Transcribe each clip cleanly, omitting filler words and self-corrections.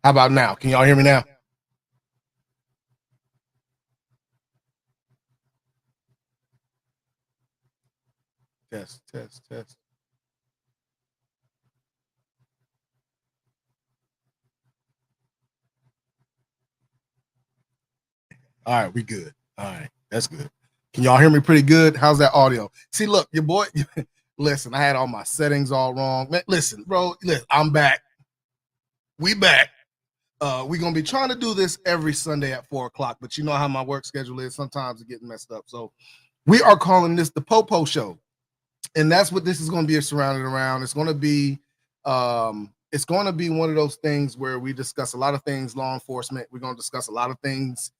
How about now? Can y'all hear me now? Test, test, test. All right, we good. All right, that's good. Can y'all hear me pretty good? How's that audio? See, look, your boy, listen, I had all my settings all wrong. Man, listen, bro, listen, I'm back. We back. We're gonna be trying to do this every Sunday at 4 o'clock, but you know how my work schedule is. Sometimes it's getting messed up. So we are calling this the Popo Show. And that's what this is going to be surrounded around. It's going to be one of those things where we discuss a lot of things law enforcement. We're going to discuss a lot of things,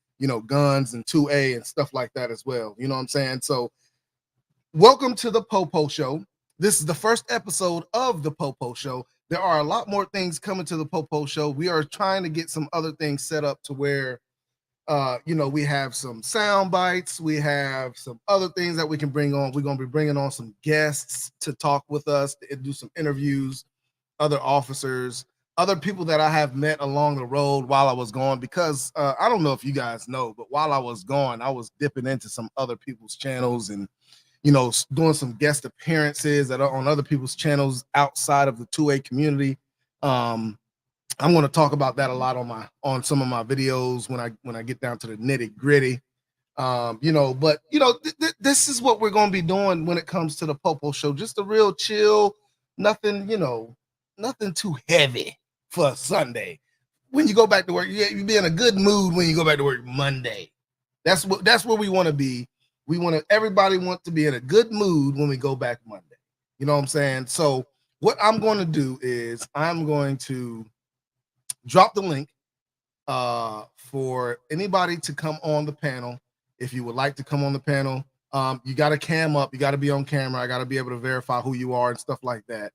guns and 2A and stuff like that as well. You know what I'm saying? So welcome to the Popo Show. This is the first episode of the Popo Show. There are a lot more things coming to the Popo Show. We are trying to get some other things set up to where we have some sound bites. We have some other things that we can bring on. We're going to be bringing on some guests to talk with us, to do some interviews, other officers, other people that I have met along the road while I was gone, because I don't know if you guys know, but while I was gone, I was dipping into some other people's channels and, doing some guest appearances that are on other people's channels outside of the 2A community. I'm going to talk about that a lot on some of my videos when I get down to the nitty gritty. This is what we're going to be doing when it comes to the Popo Show. Just a real chill, nothing too heavy for a Sunday. When you go back to work, you be in a good mood when you go back to work Monday. That's where we want to be. Everybody wants to be in a good mood when we go back Monday. You know what I'm saying? So what I'm going to do is I'm going to drop the link for anybody to come on the panel. If you would like to come on the panel, you got to cam up. You got to be on camera. I got to be able to verify who you are and stuff like that.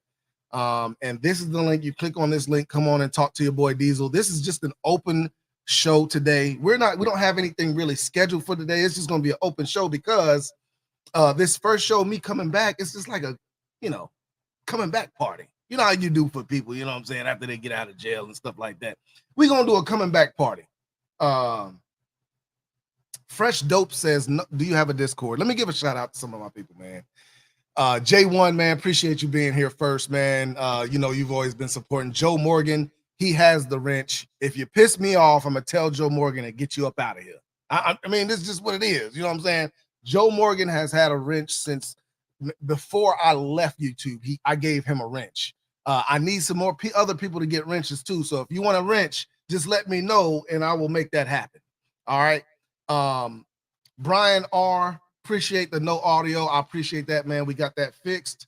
And this is the link. You click on this link. Come on and talk to your boy Diesel. This is just an open show today. We don't have anything really scheduled for today. It's just going to be an open show because this first show, me coming back, it's just like a, coming back party. You know how you do for people, you know what I'm saying, after they get out of jail and stuff like that. We're going to do a coming back party. Fresh Dope says, do you have a Discord? Let me give a shout out to some of my people, man. J1, man, appreciate you being here first, man. You've always been supporting Joe Morgan. He has the wrench. If you piss me off, I'm going to tell Joe Morgan and get you up out of here. I mean, this is just what it is. You know what I'm saying? Joe Morgan has had a wrench since before I left YouTube. I gave him a wrench. I need some more other people to get wrenches too. So if you want a wrench, just let me know and I will make that happen. All right. Brian R, appreciate the no audio. I appreciate that, man. We got that fixed.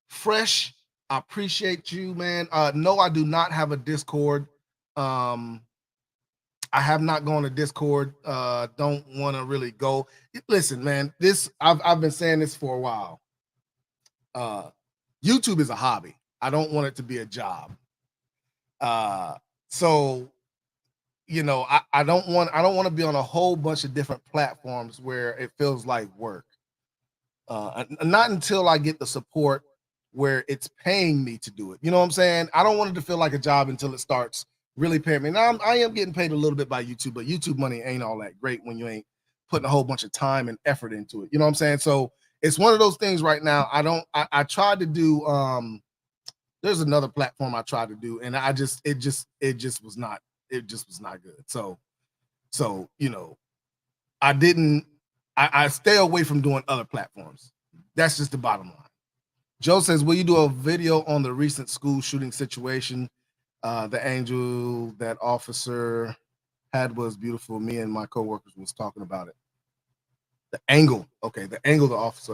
Fresh, I appreciate you, man. No, I do not have a Discord. I have not gone to Discord. Don't want to really go. Listen, man, I've been saying this for a while. YouTube is a hobby. I don't want it to be a job. So I don't want to be on a whole bunch of different platforms where it feels like work. Not until I get the support where it's paying me to do it. You know what I'm saying? I don't want it to feel like a job until it starts really paying me. Now I am getting paid a little bit by YouTube, but YouTube money ain't all that great when you ain't putting a whole bunch of time and effort into it. You know what I'm saying? So it's one of those things right now. I tried to do there's another platform I tried to do, and it just was not good. So I stay away from doing other platforms. That's just the bottom line. Joe says, will you do a video on the recent school shooting situation? The angel that officer had was beautiful. Me and my coworkers was talking about it. The angle. Okay, the angle the officer.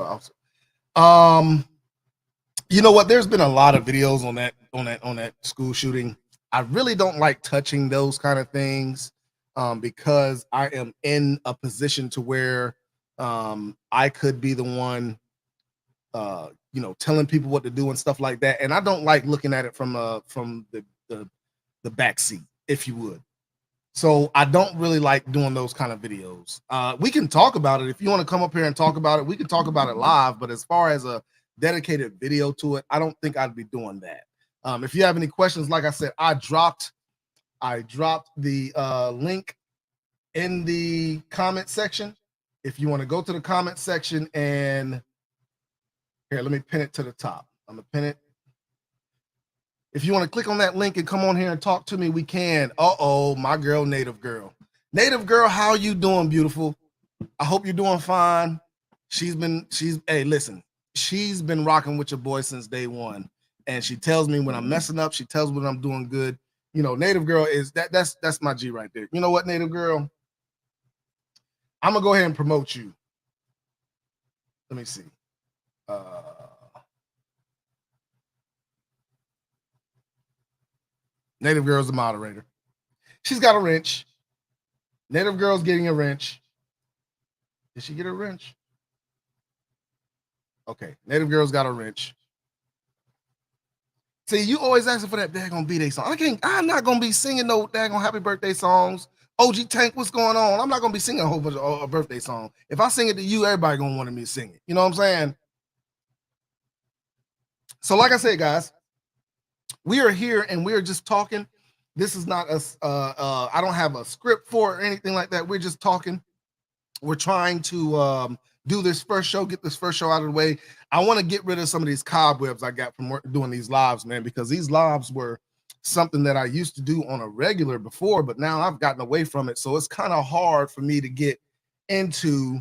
You know what? There's been a lot of videos on that school shooting. I really don't like touching those kind of things because I am in a position to where I could be the one telling people what to do and stuff like that. And I don't like looking at it from the back seat, if you would. So I don't really like doing those kind of videos. We can talk about it. If you want to come up here and talk about it, we can talk about it live. But as far as a dedicated video to it, I don't think I'd be doing that. If you have any questions, like I said, I dropped I dropped the link in the comment section. If you want to go to the comment section and here, let me pin it to the top. I'm gonna pin it. If you want to click on that link and come on here and talk to me, we can. Uh-oh, my girl, Native Girl. Native Girl, how you doing, beautiful? I hope you're doing fine. Hey, listen, she's been rocking with your boy since day one. And she tells me when I'm messing up, she tells me when I'm doing good. You know, Native Girl is that's my G right there. You know what, Native Girl? I'm gonna go ahead and promote you. Let me see. Native Girl's the moderator. She's got a wrench. Native Girl's getting a wrench. Did she get a wrench? Okay, Native Girl's got a wrench. See, you always asking for that daggone B-Day song. I'm not gonna be singing no daggone happy birthday songs. OG Tank, what's going on? I'm not gonna be singing a whole bunch of birthday songs. If I sing it to you, everybody gonna want me to sing it. You know what I'm saying? So, like I said, guys, we are here and we are just talking. This is not I don't have a script for it or anything like that. We're just talking. We're trying to do this first show, get this first show out of the way. I want to get rid of some of these cobwebs I got from doing these lives, man, because these lives were something that I used to do on a regular before, but now I've gotten away from it. So it's kind of hard for me to get into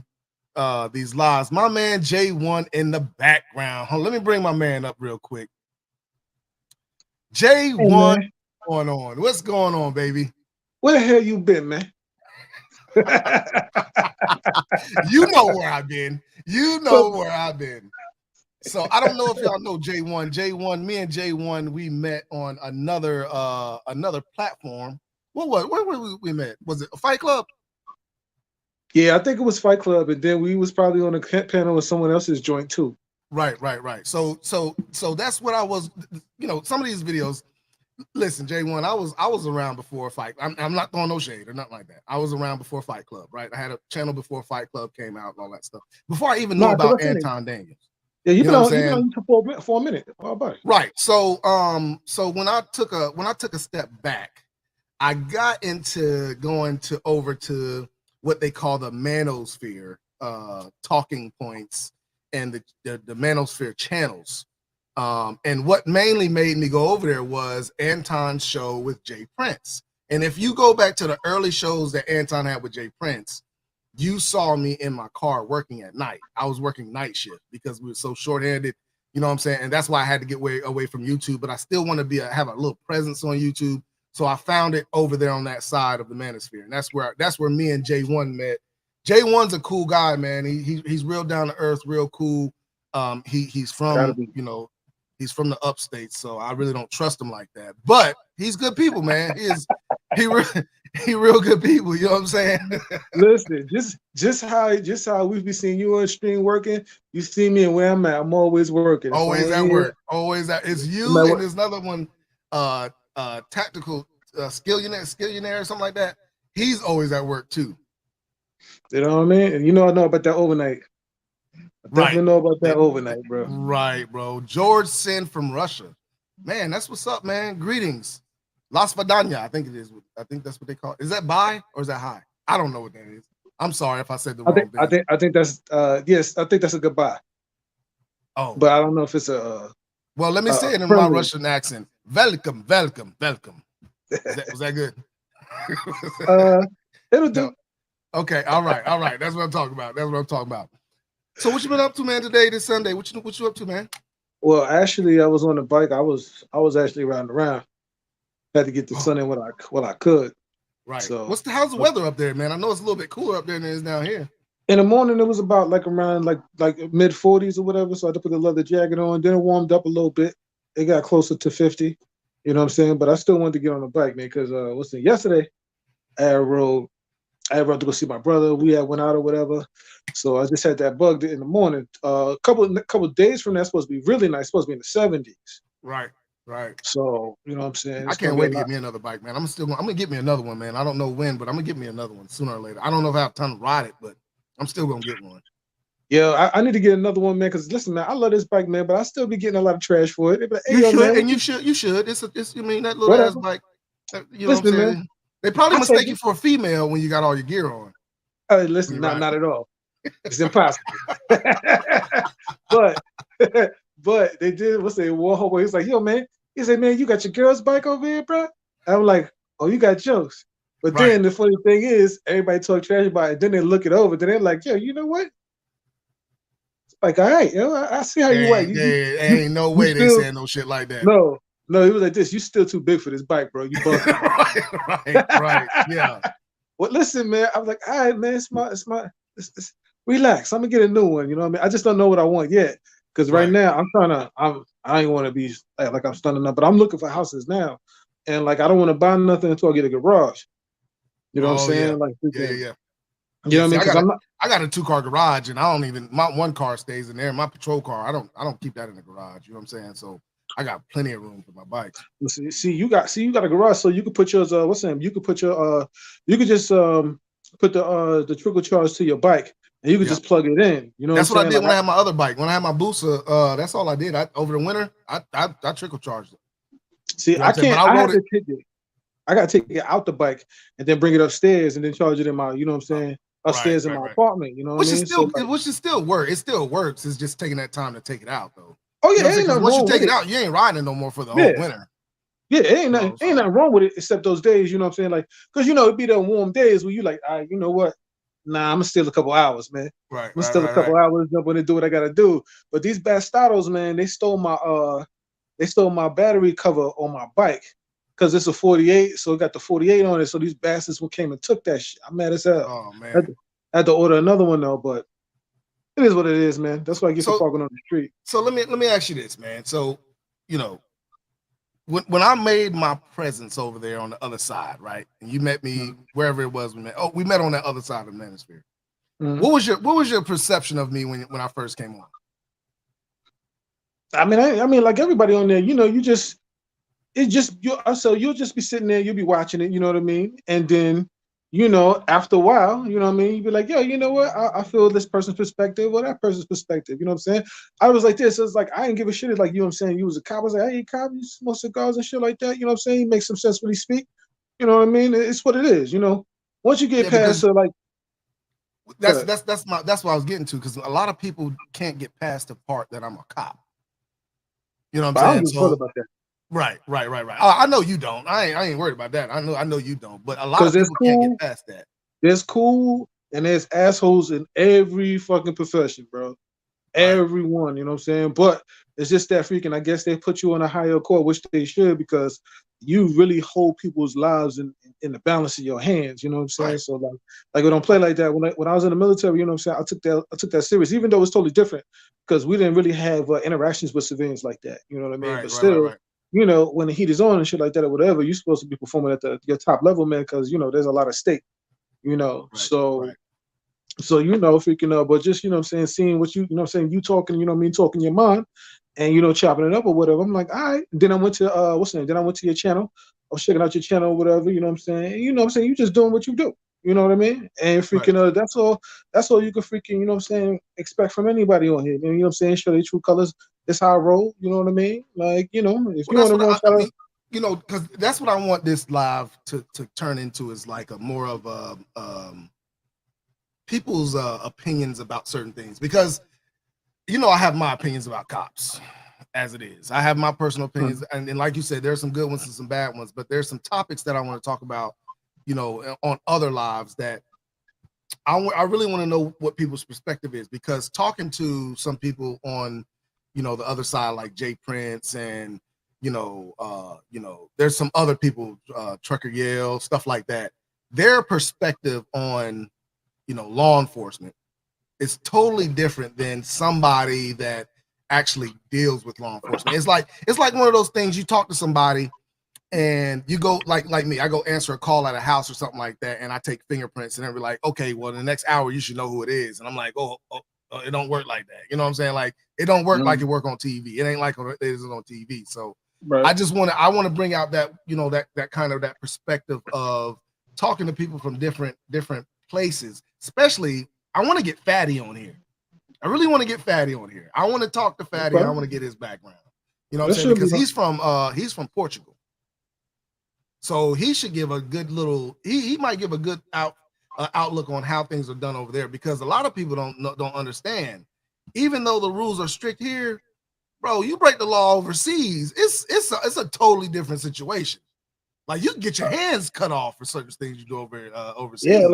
these lives. My man J1 in the background. Let me bring my man up real quick. J1, hey, what's going on? What's going on, baby? Where the hell you been, man? You know where I've been. You know where I've been. So I don't know if y'all know J1. Me and J1, we met on another platform. Where we met? Was it a Fight Club? Yeah, I think it was Fight Club, and then we was probably on a panel with someone else's joint too. Right. So that's what I was. You know, some of these videos. Listen, J1, I was around before Fight. I'm not throwing no shade or nothing like that. I was around before Fight Club, right? I had a channel before Fight Club came out and all that stuff. Before I even knew about Anton Daniels. Yeah, you've been on for a minute. How about it? Right. So when I took a step back, I got into going over to what they call the manosphere talking points and the manosphere channels. And what mainly made me go over there was Anton's show with Jay Prince. And if you go back to the early shows that Anton had with Jay Prince, you saw me in my car working at night. I was working night shift because we were so short-handed, you know what I'm saying? And that's why I had to get away from YouTube, but I still want to have a little presence on YouTube. So I found it over there on that side of the manosphere. And that's where me and J1 met. J1's a cool guy, man. He's real down to earth, real cool. He's from, you know, he's from the upstate, so I really don't trust him like that. But he's good people, man. He real good people. You know what I'm saying? Listen, just how we be seeing you on stream working, you see me and where I'm at. I'm always working. Always at work. Always at. It's you and there's another one, tactical skillionaire or something like that. He's always at work too. You know what I mean? And you know I know about that overnight. I definitely know about that overnight, bro. Right, bro. George Sin from Russia. Man, that's what's up, man. Greetings. Las Vadanya, I think it is. I think that's what they call it. Is that bye or is that hi? I don't know what that is. I'm sorry if I said the wrong thing. I think that's yes, I think that's a goodbye. Oh. But I don't know if it's a well, let me say it in my Russian accent. Welcome. Was that good? It'll do. No. Okay, all right. That's what I'm talking about. So what you been up to, man, today, this Sunday? What you up to, man? Well, actually, I was on the bike. I was actually riding around. Had to get the sun in what I could. Right. So how's the weather up there, man? I know it's a little bit cooler up there than it is down here. In the morning, it was about like around like mid 40s or whatever. So I had to put the leather jacket on. Then it warmed up a little bit. It got closer to 50. You know what I'm saying? But I still wanted to get on the bike, man, because yesterday I rode to go see my brother. We had went out or whatever. So I just had that bug in the morning. A couple of days from that, supposed to be really nice. Supposed to be in the 70s. Right. So you know what I'm saying? I can't wait to get me another bike, man. I'm gonna get me another one, man. I don't know when, but I'm gonna get me another one sooner or later. I don't know if I have time to ride it, but I'm still gonna get one. Yeah, I need to get another one, man. Because listen, man, I love this bike, man, but I still be getting a lot of trash for it. Like, hey, you should, man, and you should. It's that little ass bike. You know what I'm Listen, saying? man. They probably I take mistake it. you for a female when you got all your gear on. Listen, You not right. at all. It's impossible. but but they did. What's that? One homeboy, he's like, yo, man. He said, man, you got your girl's bike over here, bro. And I'm like, oh, you got jokes. But Right. then the funny thing is, everybody talk trash about it. Then they look it over. Then they're like, yo, you know what? Like, all right, yo, I see how you whack. Ain't no way they saying no shit like that. No, he was like this. You still too big for this bike, bro. You bugging. right, yeah. Well, listen, man. I was like, all right, man. It's relax. I'm gonna get a new one. You know what I mean? I just don't know what I want yet. Because right now I ain't want to be like I'm stunning up, but I'm looking for houses now, and like I don't want to buy nothing until I get a garage. You know what I'm saying? Yeah. Like, yeah. You know what I mean? Because I got a 2-car garage, and I don't even, my 1 car stays in there. My patrol car, I don't keep that in the garage. You know what I'm saying? So I got plenty of room for my bikes. See, you got a garage, so you could put yours. What's that? You could put your you could just put the trickle charge to your bike, and you could just plug it in. You know that's what I'm I saying? did when I had my other bike. When I had my Boosa, that's all I did. Over the winter, I trickle charged it. See, You know I can't. I rode it. I got to take it out the bike and then bring it upstairs and then charge it in my. You know what I'm saying? Upstairs in my apartment. You know what I mean? Which is still work. It still works. It's just taking that time to take it out, though. Oh yeah, you know once you take it out, you ain't riding no more for the whole winter. Yeah, ain't nothing wrong with it except those days. You know what I'm saying? Like, because it'd be the warm days where you like, all right, you know what? Nah, I'm gonna steal a couple hours, man. Right. I'm gonna steal a couple hours, jump in and do what I gotta do. But these bastardos, man, they stole my battery cover on my bike because it's a 48, so it got the 48 on it. So these bastards came and took that shit. I'm mad as hell. Oh man. I had to order another one though, but it is what it is, man. That's why I get to parking on the street. So let me ask you this, man. So, when I made my presence over there on the other side, right? And you met me wherever it was we met. Oh, we met on that other side of the manosphere. Mm-hmm. What was your perception of me when I first came on? I mean, like everybody on there, you'll just be sitting there, you'll be watching it, you know what I mean? And then, after a while, you know what I mean? You'd be like, yo, you know what? I feel this person's perspective or that person's perspective. You know what I'm saying? I was like this. It's like, I didn't give a shit. It's like, you know what I'm saying? You was a cop. I was like, hey, cop, you smoke cigars and shit like that. You know what I'm saying? He makes some sense when he speak. You know what I mean? It's what it is, Once you get past like, that's what I was getting to, because a lot of people can't get past the part that I'm a cop. You know what I'm saying? So about that. Right. I know you don't. I ain't worried about that. I know you don't. But a lot of people can't get past that. There's cool and there's assholes in every fucking profession, bro. Everyone, you know what I'm saying? But it's just that freaking, I guess they put you on a higher court, which they should, because you really hold people's lives in the balance of your hands, you know what I'm saying? Right. So like we don't play like that. When I was in the military, you know what I'm saying, I took that serious, even though it's totally different, because we didn't really have interactions with civilians like that, you know what I mean? But still, when the heat is on and shit like that or whatever, you're supposed to be performing at your top level, man, because there's a lot of stake, so freaking but just, what I'm saying, seeing what you know what I'm saying, you talking, talking your mind and, chopping it up or whatever. I'm like, all right. Then I went to, Then I went to your channel. I was checking out your channel or whatever, you know what I'm saying? And, what I'm saying? You just doing what you do. You know what I mean? And freaking, that's all you can freaking, what I'm saying, expect from anybody on here. You know what I'm saying? Show their true colors. That's how I roll. You know what I mean? Like, if you want to because that's what I want this live to turn into, is like a more of a, people's opinions about certain things, because I have my opinions about cops as it is. I have my personal opinions, and like you said, there's some good ones and some bad ones, but there's some topics that I want to talk about, on other lives, that I really want to know what people's perspective is, because talking to some people on the other side, like Jay Prince, and there's some other people, Trucker Yale, stuff like that, their perspective on law enforcement is totally different than somebody that actually deals with law enforcement. It's like one of those things, you talk to somebody and you go like me, I go answer a call at a house or something like that, and I take fingerprints, and they're like, okay, well, in the next hour you should know who it is. And I'm like, oh, it don't work like that. You know what I'm saying? Like, it don't work like it work on TV. It ain't like it is on TV. So I want to bring out that, that kind of that perspective of talking to people from different places. Especially, I want to get Fatty on here. I really want to get Fatty on here. I want to talk to Fatty. I want to get his background. You know what I'm saying? Because he's from Portugal. So he should give a good little. He might give a good outlook on how things are done over there, because a lot of people don't understand. Even though the rules are strict here, bro, you break the law overseas, it's a totally different situation. Like, you can get your hands cut off for certain things you do overseas. Yeah,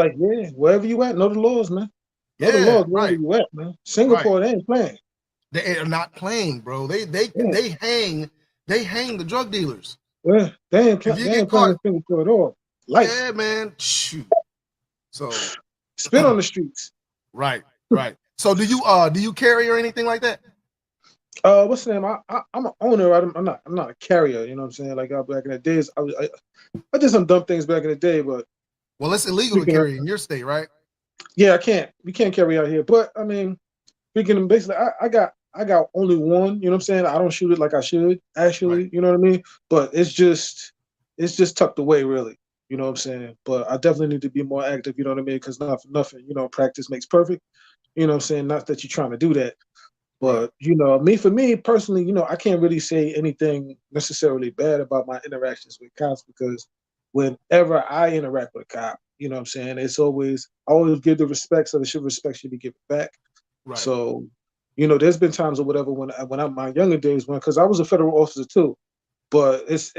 wherever you at, know the laws, man. Know the laws wherever you at, man. Singapore, they ain't playing. They are not playing, bro. They hang the drug dealers. Yeah, they ain't playing in Singapore at all. Life. Yeah, man. Shoot. So spit on the streets. Right. So do you carry or anything like that? What's the name? I'm an owner. I'm not a carrier. You know what I'm saying? Like, back in the days, I did some dumb things back in the day, but well, it's illegal to carry in your state, right? Yeah, I can't. We can't carry out here. But I mean, speaking basically, I got only one. You know what I'm saying? I don't shoot it like I should actually. Right. You know what I mean? But it's just tucked away, really. You know what I'm saying? But I definitely need to be more active. You know what I mean? Because nothing. You know, practice makes perfect. You know what I'm saying? Not that you're trying to do that. But, you know, for me personally, you know, I can't really say anything necessarily bad about my interactions with cops, because whenever I interact with a cop, you know what I'm saying, I always give the respect, so the respect should be given back. Right. So, you know, there's been times or whatever when I'm my younger days, because I was a federal officer too. But it's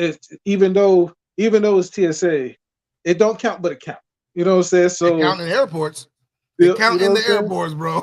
even though it's TSA, it don't count, but it count. You know what I'm saying? So it count in airports. They count in the airports, bro.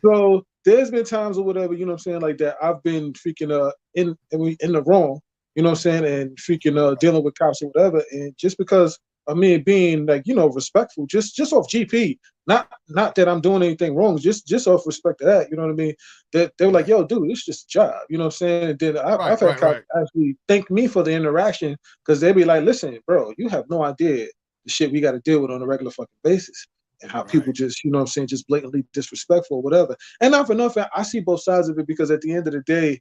so there's been times or whatever, you know what I'm saying, like that I've been freaking in the wrong, you know what I'm saying, and freaking dealing with cops or whatever, and just because of me being, like, you know, respectful, just off GP, not that I'm doing anything wrong, just off respect to that, you know what I mean, that they were like, yo, dude, it's just a job, you know what I'm saying, and then I've had cops actually thank me for the interaction, because they be like, listen, bro, you have no idea the shit we got to deal with on a regular fucking basis. And how people just, you know what I'm saying, just blatantly disrespectful or whatever. And not for nothing, I see both sides of it, because at the end of the day,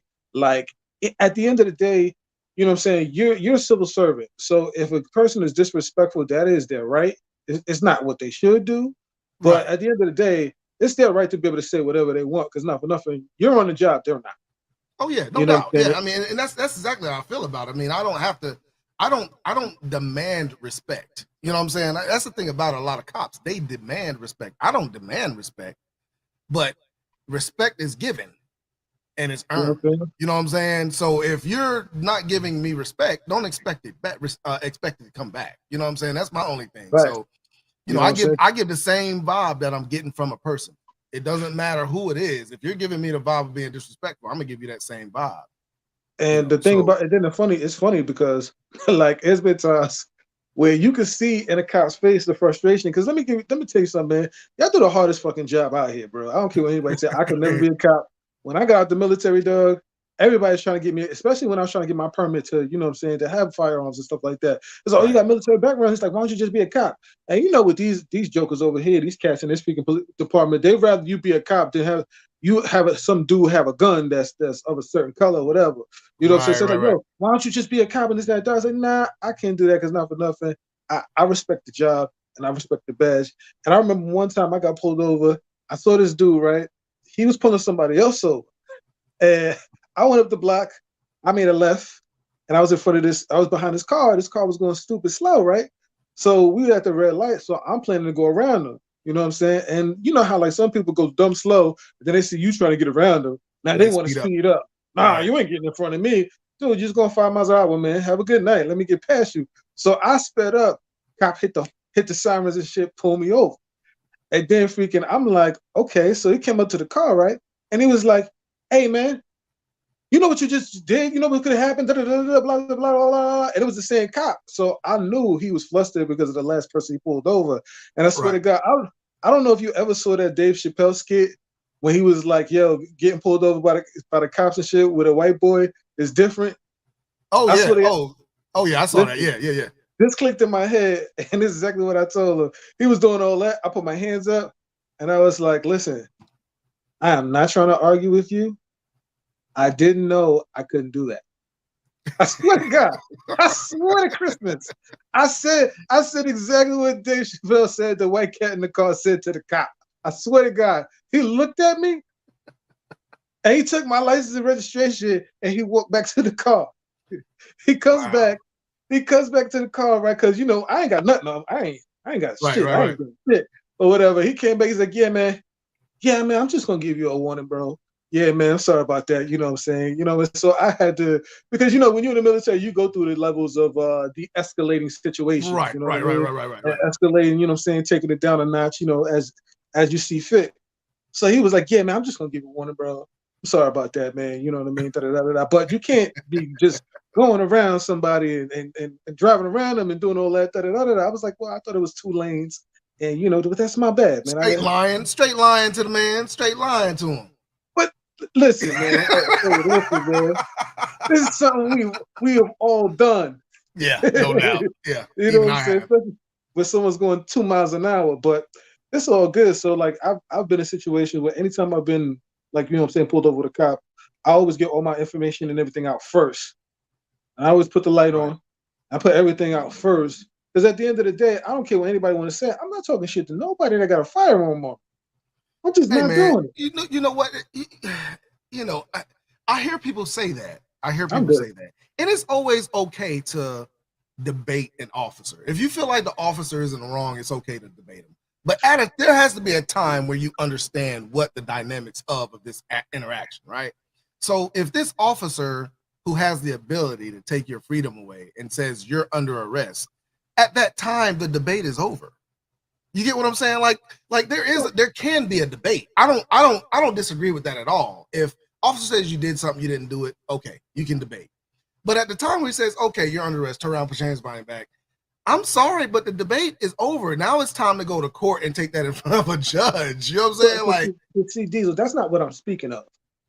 you know what I'm saying, you're a civil servant. So if a person is disrespectful, that is their right. It's not what they should do. But at the end of the day, it's their right to be able to say whatever they want, because not for nothing, you're on the job, they're not. Oh, yeah, no doubt. Yeah, I mean, and that's exactly how I feel about it. I mean, I don't demand respect. You know what I'm saying? That's the thing about a lot of cops. They demand respect. I don't demand respect, but respect is given and it's earned. You know what I'm saying? So if you're not giving me respect, don't expect it back. Expect it to come back. You know what I'm saying? That's my only thing. Right. So, you know, I give the same vibe that I'm getting from a person. It doesn't matter who it is. If you're giving me the vibe of being disrespectful, I'm gonna give you that same vibe. And the thing about it, then it's funny because like it's been times where you can see in a cop's face the frustration. Because let me tell you something, man. Y'all do the hardest fucking job out here, bro. I don't care what anybody say. I could never be a cop. When I got out the military, dog, everybody's trying to get me, especially when I was trying to get my permit to, you know what I'm saying, to have firearms and stuff like that. It's like, oh, you got military background. It's like, why don't you just be a cop? And you know, with these jokers over here, these cats in this freaking department, they'd rather you be a cop than have some dude have a gun that's of a certain color or whatever. You know what I'm saying? So like, yo, why don't you just be a cop and this, that, that? I was like, nah, I can't do that because not for nothing. I respect the job and I respect the badge. And I remember one time I got pulled over. I saw this dude, right? He was pulling somebody else over. And I went up the block. I made a left. And I was in front of this. I was behind this car. This car was going stupid slow, right? So we were at the red light. So I'm planning to go around them. You know what I'm saying? And you know how like some people go dumb slow, and then they see you trying to get around them. Now they want to speed up. Nah, you ain't getting in front of me. Dude, you're just going 5 miles an hour, man. Have a good night. Let me get past you. So I sped up. Cop hit the sirens and shit, pull me over. And then freaking, I'm like, okay. So he came up to the car, right? And he was like, hey, man, you know what you just did? You know what could have happened? Blah, blah, blah, blah, blah, blah. And it was the same cop. So I knew he was flustered because of the last person he pulled over. And I swear to God, I don't know if you ever saw that Dave Chappelle skit when he was like, yo, getting pulled over by the cops and shit with a white boy is different. Oh, yeah. Oh, yeah. I saw that. Yeah. This clicked in my head, and this is exactly what I told him. He was doing all that. I put my hands up, and I was like, listen, I am not trying to argue with you. I didn't know I couldn't do that. I swear to God. I swear to Christmas. I said exactly what Dave Chappelle said the white cat in the car said to the cop. I swear to God. He looked at me, and he took my license and registration, and he walked back to the car. He comes back. he comes back to the car, right? Because I ain't got nothing on. I ain't got shit. I ain't got shit or whatever. He came back. He's like, yeah, man, I'm just gonna give you a warning, bro. Yeah, man, I'm sorry about that. You know what I'm saying? And so I had to, because when you're in the military, you go through the levels of de-escalating situations. Right. Escalating, you know what I'm saying, taking it down a notch, as you see fit. So he was like, yeah, man, I'm just gonna give you a warning, bro. I'm sorry about that, man. You know what I mean? Da-da-da-da-da. But you can't be just going around somebody and driving around them and doing all that. Da-da-da-da-da. I was like, well, I thought it was 2 lanes. And but that's my bad, man. Straight line to the man, straight line to him. But listen, man. Listen, man. This is something we have all done. Yeah, no doubt. Yeah. You know what I'm saying? When someone's going 2 miles an hour, but it's all good. So like I've been in a situation where anytime I've been like, you know what I'm saying, pulled over with a cop, I always get all my information and everything out first. I always put the light on. I put everything out first. Because at the end of the day, I don't care what anybody want to say. I'm not talking shit to nobody that got a firearm on. I'm just not doing it. You know what? I hear people say that. And it's always okay to debate an officer. If you feel like the officer isn't wrong, it's okay to debate him. But there has to be a time where you understand what the dynamics of this interaction, right? So if this officer who has the ability to take your freedom away and says you're under arrest, at that time the debate is over. You get what I'm saying? Like there can be a debate. I don't disagree with that at all. If officer says you did something, you didn't do it, okay, you can debate. But at the time where he says, okay, you're under arrest, turn around, put your hands behind your back, I'm sorry, but the debate is over. Now it's time to go to court and take that in front of a judge. You know what I'm saying? Like, see, Diesel, that's not what I'm speaking of.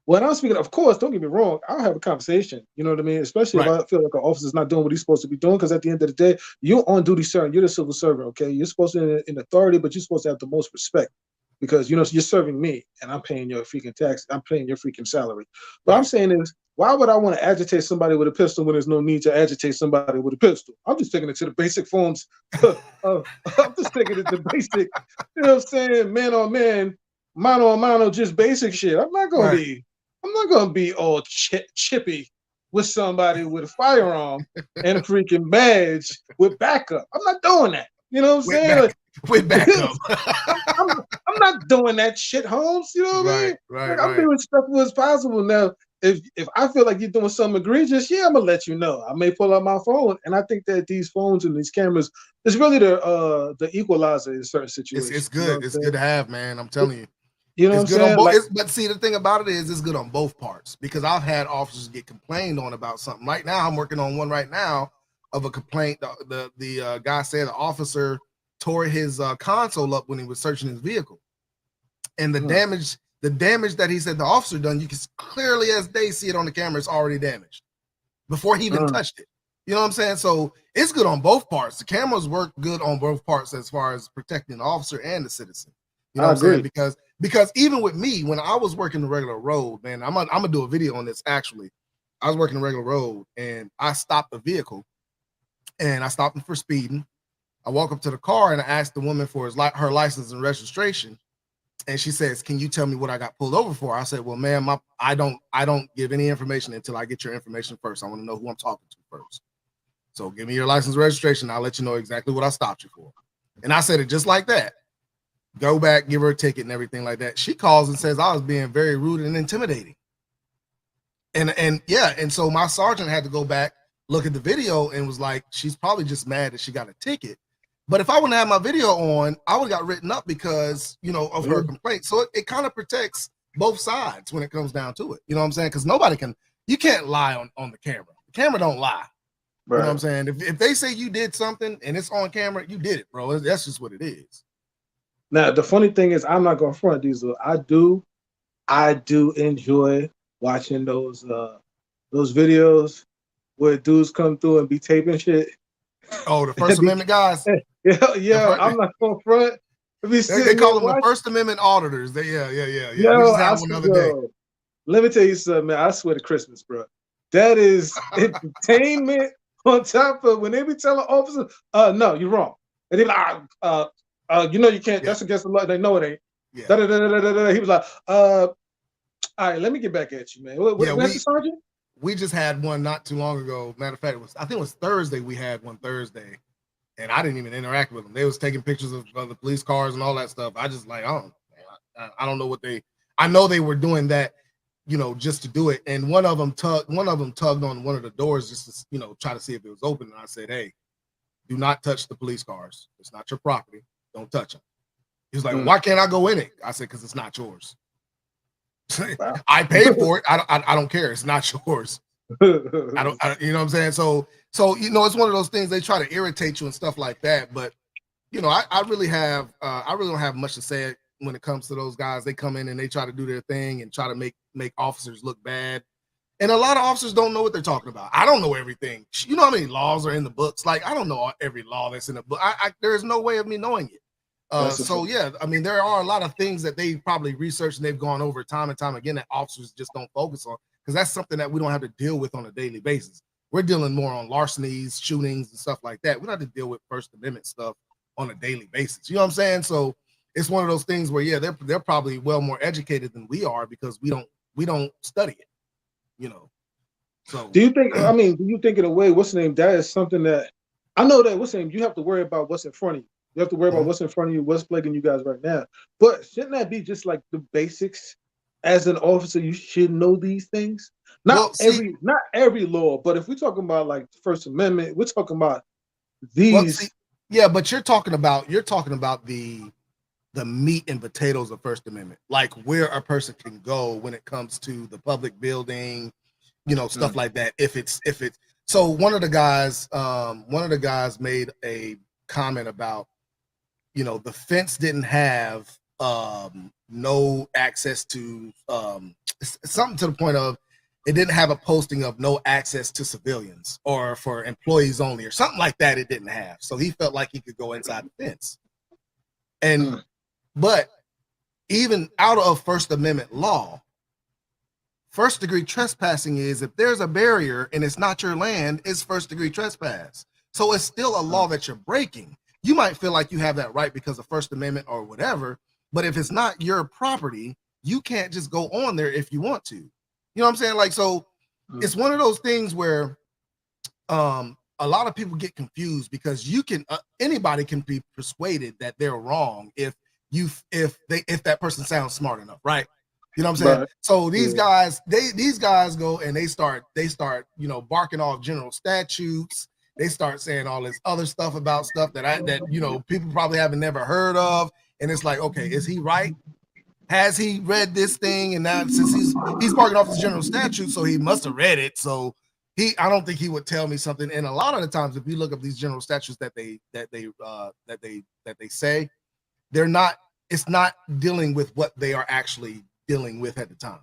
What I'm speaking of course, don't get me wrong, I'll have a conversation. You know what I mean? Especially if I feel like an officer's not doing what he's supposed to be doing, because at the end of the day, you're on duty serving. You're the civil servant, okay? You're supposed to be in authority, but you're supposed to have the most respect. Because you're serving me and I'm paying your freaking tax, I'm paying your freaking salary. What I'm saying is, why would I want to agitate somebody with a pistol when there's no need to agitate somebody with a pistol? I'm just taking it to the basic forms. I'm just taking it to basic, you know what I'm saying, man on man, mano a mano, just basic shit. I'm not gonna be all chippy with somebody with a firearm and a freaking badge with backup. I'm not doing that. You know what I'm saying? With backup. I'm not doing that shit, Holmes. You know what I mean? Right. I'm being respectful as possible. Now, if I feel like you're doing something egregious, yeah, I'm gonna let you know. I may pull out my phone, and I think that these phones and these cameras is really the equalizer in certain situations. It's good. You know it's good to have, man. I'm telling you. You know it's what I'm saying? but see, the thing about it is it's good on both parts, because I've had officers get complained on about something. Right now, I'm working on one right now of a complaint. The guy said the officer tore his console up when he was searching his vehicle, and the damage that he said the officer done, you can clearly as day see it on the camera. It's already damaged before he even touched it. You know what I'm saying? So it's good on both parts. The cameras work good on both parts as far as protecting the officer and the citizen. You know what I'm saying? Because even with me, when I was working the regular road, man, I'm gonna do a video on this. Actually, I was working the regular road and I stopped the vehicle, and I stopped him for speeding. I walk up to the car and I asked the woman for her license and registration, and she says, "Can you tell me what I got pulled over for?" I said, "Well, ma'am, I don't give any information until I get your information first. I want to know who I'm talking to first. So give me your license and registration. I'll let you know exactly what I stopped you for." And I said it just like that. Go back, give her a ticket and everything like that. She calls and says I was being very rude and intimidating. And so my sergeant had to go back, look at the video, and was like, she's probably just mad that she got a ticket. But if I wouldn't have my video on, I would have got written up because, of her complaint. So it kind of protects both sides when it comes down to it. You know what I'm saying? Because you can't lie on the camera. The camera don't lie. Right. You know what I'm saying? If they say you did something and it's on camera, you did it, bro. That's just what it is. Now, the funny thing is, I'm not going to front, Diesel. I do enjoy watching those videos where dudes come through and be taping shit. Oh, the First Amendment guys. Yeah. I'm not going to front. They call them the First Amendment auditors. Yeah. We just had one other day. Let me tell you something, man. I swear to Christmas, bro. That is entertainment on top of when they be telling officers, no, you're wrong. And they be like, you can't. That's against the law. They know it ain't. Yeah. He was like, all right, let me get back at you, man. What's the sergeant? we just had one not too long ago. Matter of fact, I think it was Thursday. We had one Thursday, and I didn't even interact with them. They was taking pictures of the police cars and all that stuff. I just like, I don't know what they. I know they were doing that, just to do it. And one of them tugged on one of the doors just to, try to see if it was open. And I said, hey, do not touch the police cars. It's not your property. Don't touch them. He was like, why can't I go in it? I said, because it's not yours. Wow. I paid for it. I don't care. It's not yours. You know what I'm saying? So it's one of those things they try to irritate you and stuff like that. But I really don't have much to say when it comes to those guys. They come in and they try to do their thing and try to make officers look bad. And a lot of officers don't know what they're talking about. I don't know everything. You know how many laws are in the books? Like, I don't know every law that's in the book. There's no way of me knowing it. So yeah, I mean, there are a lot of things that they probably researched and they've gone over time and time again that officers just don't focus on, because that's something that we don't have to deal with on a daily basis. We're dealing more on larcenies, shootings, and stuff like that. We don't have to deal with First Amendment stuff on a daily basis. You know what I'm saying? So it's one of those things where, yeah, they're probably well more educated than we are because we don't study it. So do you think in a way, what's the name? That is something that I know that what's the name, you have to worry about what's in front of you. You have to worry about what's in front of you, what's plaguing you guys right now. But shouldn't that be just like the basics? As an officer, you should know these things. Not every law, but if we're talking about like the First Amendment, we're talking about these. But you're talking about the meat and potatoes of First Amendment, like where a person can go when it comes to the public building, stuff like that. If it's so one of the guys made a comment about, the fence didn't have no access to something to the point of it didn't have a posting of no access to civilians or for employees only or something like that. It didn't have. So he felt like he could go inside the fence. And but even out of First Amendment law, first degree trespassing is if there's a barrier and it's not your land, it's first degree trespass. So it's still a law that you're breaking. You might feel like you have that right because of First Amendment or whatever, but if it's not your property, you can't just go on there if you want to. You know what I'm saying? Like, so it's one of those things where a lot of people get confused because anybody can be persuaded that they're wrong if that person sounds smart enough, right? You know what I'm saying? Right. So these guys go and they start, barking off general statutes. They start saying all this other stuff about stuff that people probably haven't never heard of. And it's like, okay, is he right? Has he read this thing? And now since he's barking off the general statute, so he must have read it. So I don't think he would tell me something. And a lot of the times, if you look up these general statutes that they say, it's not dealing with what they are actually dealing with at the time.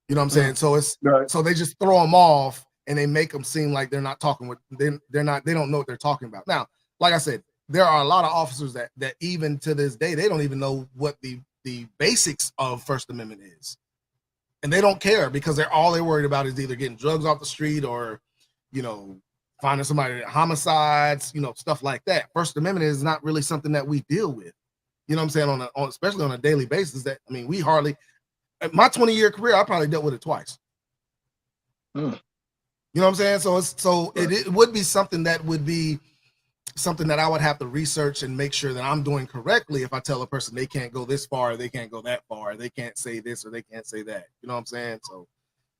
You know what I'm saying? So so they just throw them off and they make them seem like they're not talking with they don't know what they're talking about. Now, like I said, there are a lot of officers that even to this day, they don't even know what the basics of First Amendment is. And they don't care because all they're worried about is either getting drugs off the street or, finding somebody that homicides, stuff like that. First Amendment is not really something that we deal with. You know what I'm saying? Especially on a daily basis. We hardly, my 20-year career, I probably dealt with it twice. You know what I'm saying? It would be something that I would have to research and make sure that I'm doing correctly if I tell a person they can't go this far, or they can't go that far, or they can't say this or they can't say that. You know what I'm saying? So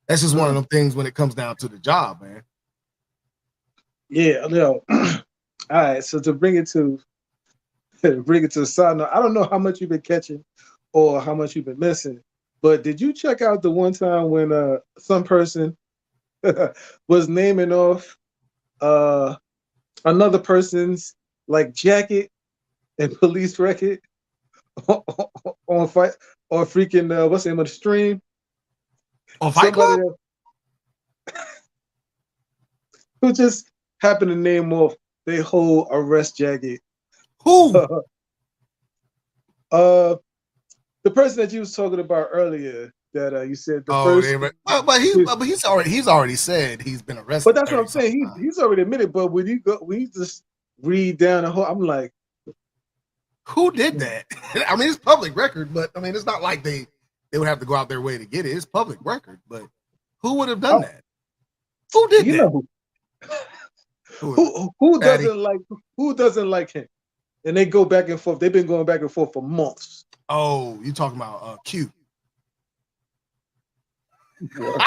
that's just one of them things when it comes down to the job, man. Yeah, all right. So to bring it to the side note, I don't know how much you've been catching or how much you've been missing, but did you check out the one time when some person was naming off another person's like jacket and police record on fight or freaking what's the name of the stream? On Fight Club? Who just happened to name off their whole arrest jacket. Who? The person that you was talking about earlier. That you said the first. But he's already said he's been arrested. But that's what I'm saying. He's already admitted. But when you just read down the whole, I'm like, who did that? I mean, it's public record, but I mean, it's not like they would have to go out their way to get it. It's public record, but Who would have done that? Who did you that? know who doesn't like him? And they go back and forth. They've been going back and forth for months. Oh, you talking about Q? Yeah.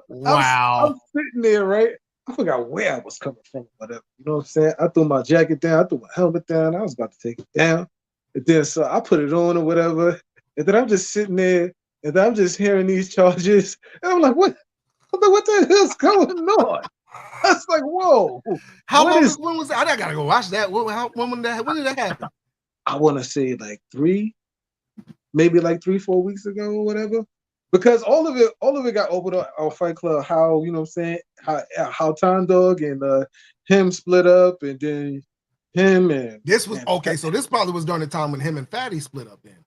Wow. I'm sitting there, right? I forgot where I was coming from, whatever. You know what I'm saying? I threw my jacket down, I threw my helmet down, I was about to take it down. And then so I put it on or whatever. And then I'm just sitting there and then I'm just hearing these charges. And I'm like, what the hell's going on? I was like, whoa. When was that? I gotta go watch that. When did that happen? I want to say like 3-4 weeks ago or whatever. Because all of it got opened up on Fight Club. How, you know what I'm saying? How Time Dog and him split up, and then him and this was okay. So this probably was during the time when him and Fatty split up. Then,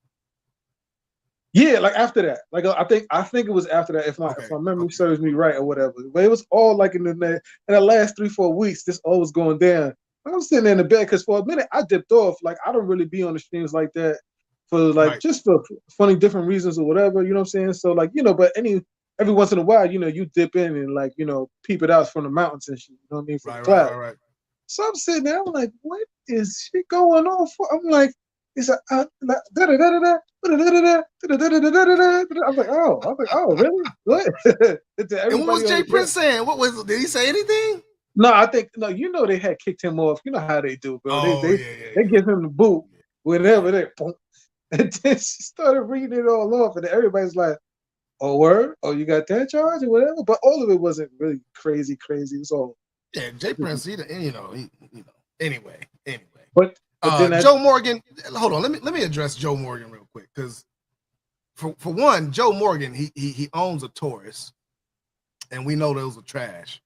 yeah, like after that. Like I think it was after that. If my memory serves me right or whatever. But it was all like in the last 3-4 weeks. This all was going down. I was sitting there in the bed because for a minute I dipped off. Like I don't really be on the streams like that. For like just for funny different reasons or whatever, you know what I'm saying? So like, you know, but every once in a while, you know, you dip in and like, you know, peep it out from the mountains and shit, you know what I mean? From the cloud. Right. So I'm sitting there, I'm like, what is shit going on for? I'm like, it's a I'm like, oh, really? What? And what was Jay Prince saying? Did he say anything? No, I think you know they had kicked him off. You know how they do, bro. Oh, they give him the boot, whatever they boom. And then she started reading it all off, and everybody's like, "Oh, word? Oh, you got that charge or whatever." But all of it wasn't really crazy. It's all Jay Prince. Anyway. But then Joe Morgan. Hold on. Let me address Joe Morgan real quick because for one, Joe Morgan he owns a Taurus, and we know those are trash.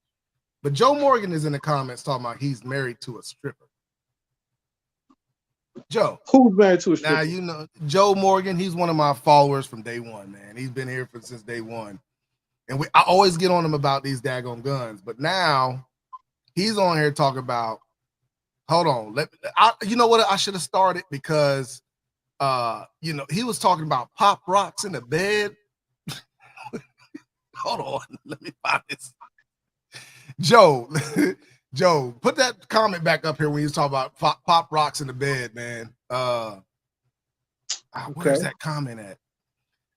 But Joe Morgan is in the comments talking about he's married to a stripper. Joe, who's married to a stripper? Now you know Joe Morgan. He's one of my followers from day one, man. He's been here since day one, and I always get on him about these daggone guns. But now he's on here talking about. Hold on, you know what? I should have started because, he was talking about pop rocks in the bed. Hold on, let me find this. Joe, put that comment back up here when you talk about pop rocks in the bed, man. Where's that comment at?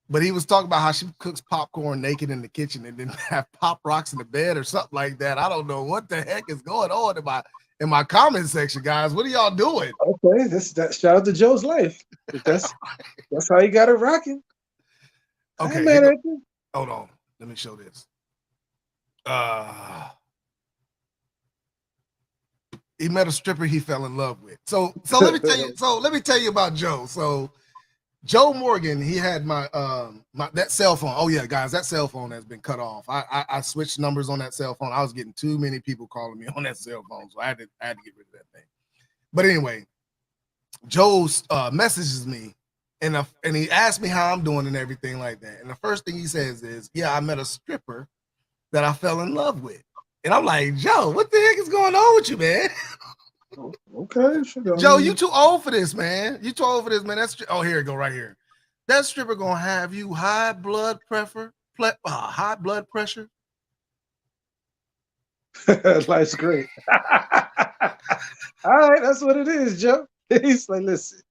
But he was talking about how she cooks popcorn naked in the kitchen and then have pop rocks in the bed or something like that. I don't know what the heck is going on in my comment section, guys. What are y'all doing? Okay, that shout out to Joe's life. That's how he got it rocking. Okay, hold on. Let me show this. He met a stripper he fell in love with. So let me tell you. Let me tell you about Joe. So Joe Morgan, he had my that cell phone. Oh yeah, guys, that cell phone has been cut off. I switched numbers on that cell phone. I was getting too many people calling me on that cell phone, so I had to get rid of that thing. But anyway, Joe messages me and he asked me how I'm doing and everything like that. And the first thing he says is, "Yeah, I met a stripper that I fell in love with." And I'm like, Joe, what the heck is going on with you, man? Okay, Joe, you too old for this, man. You too old for this, man. Here it go right here. That stripper gonna have you high blood pressure. Life's great. All right, that's what it is, Joe. He's like, listen,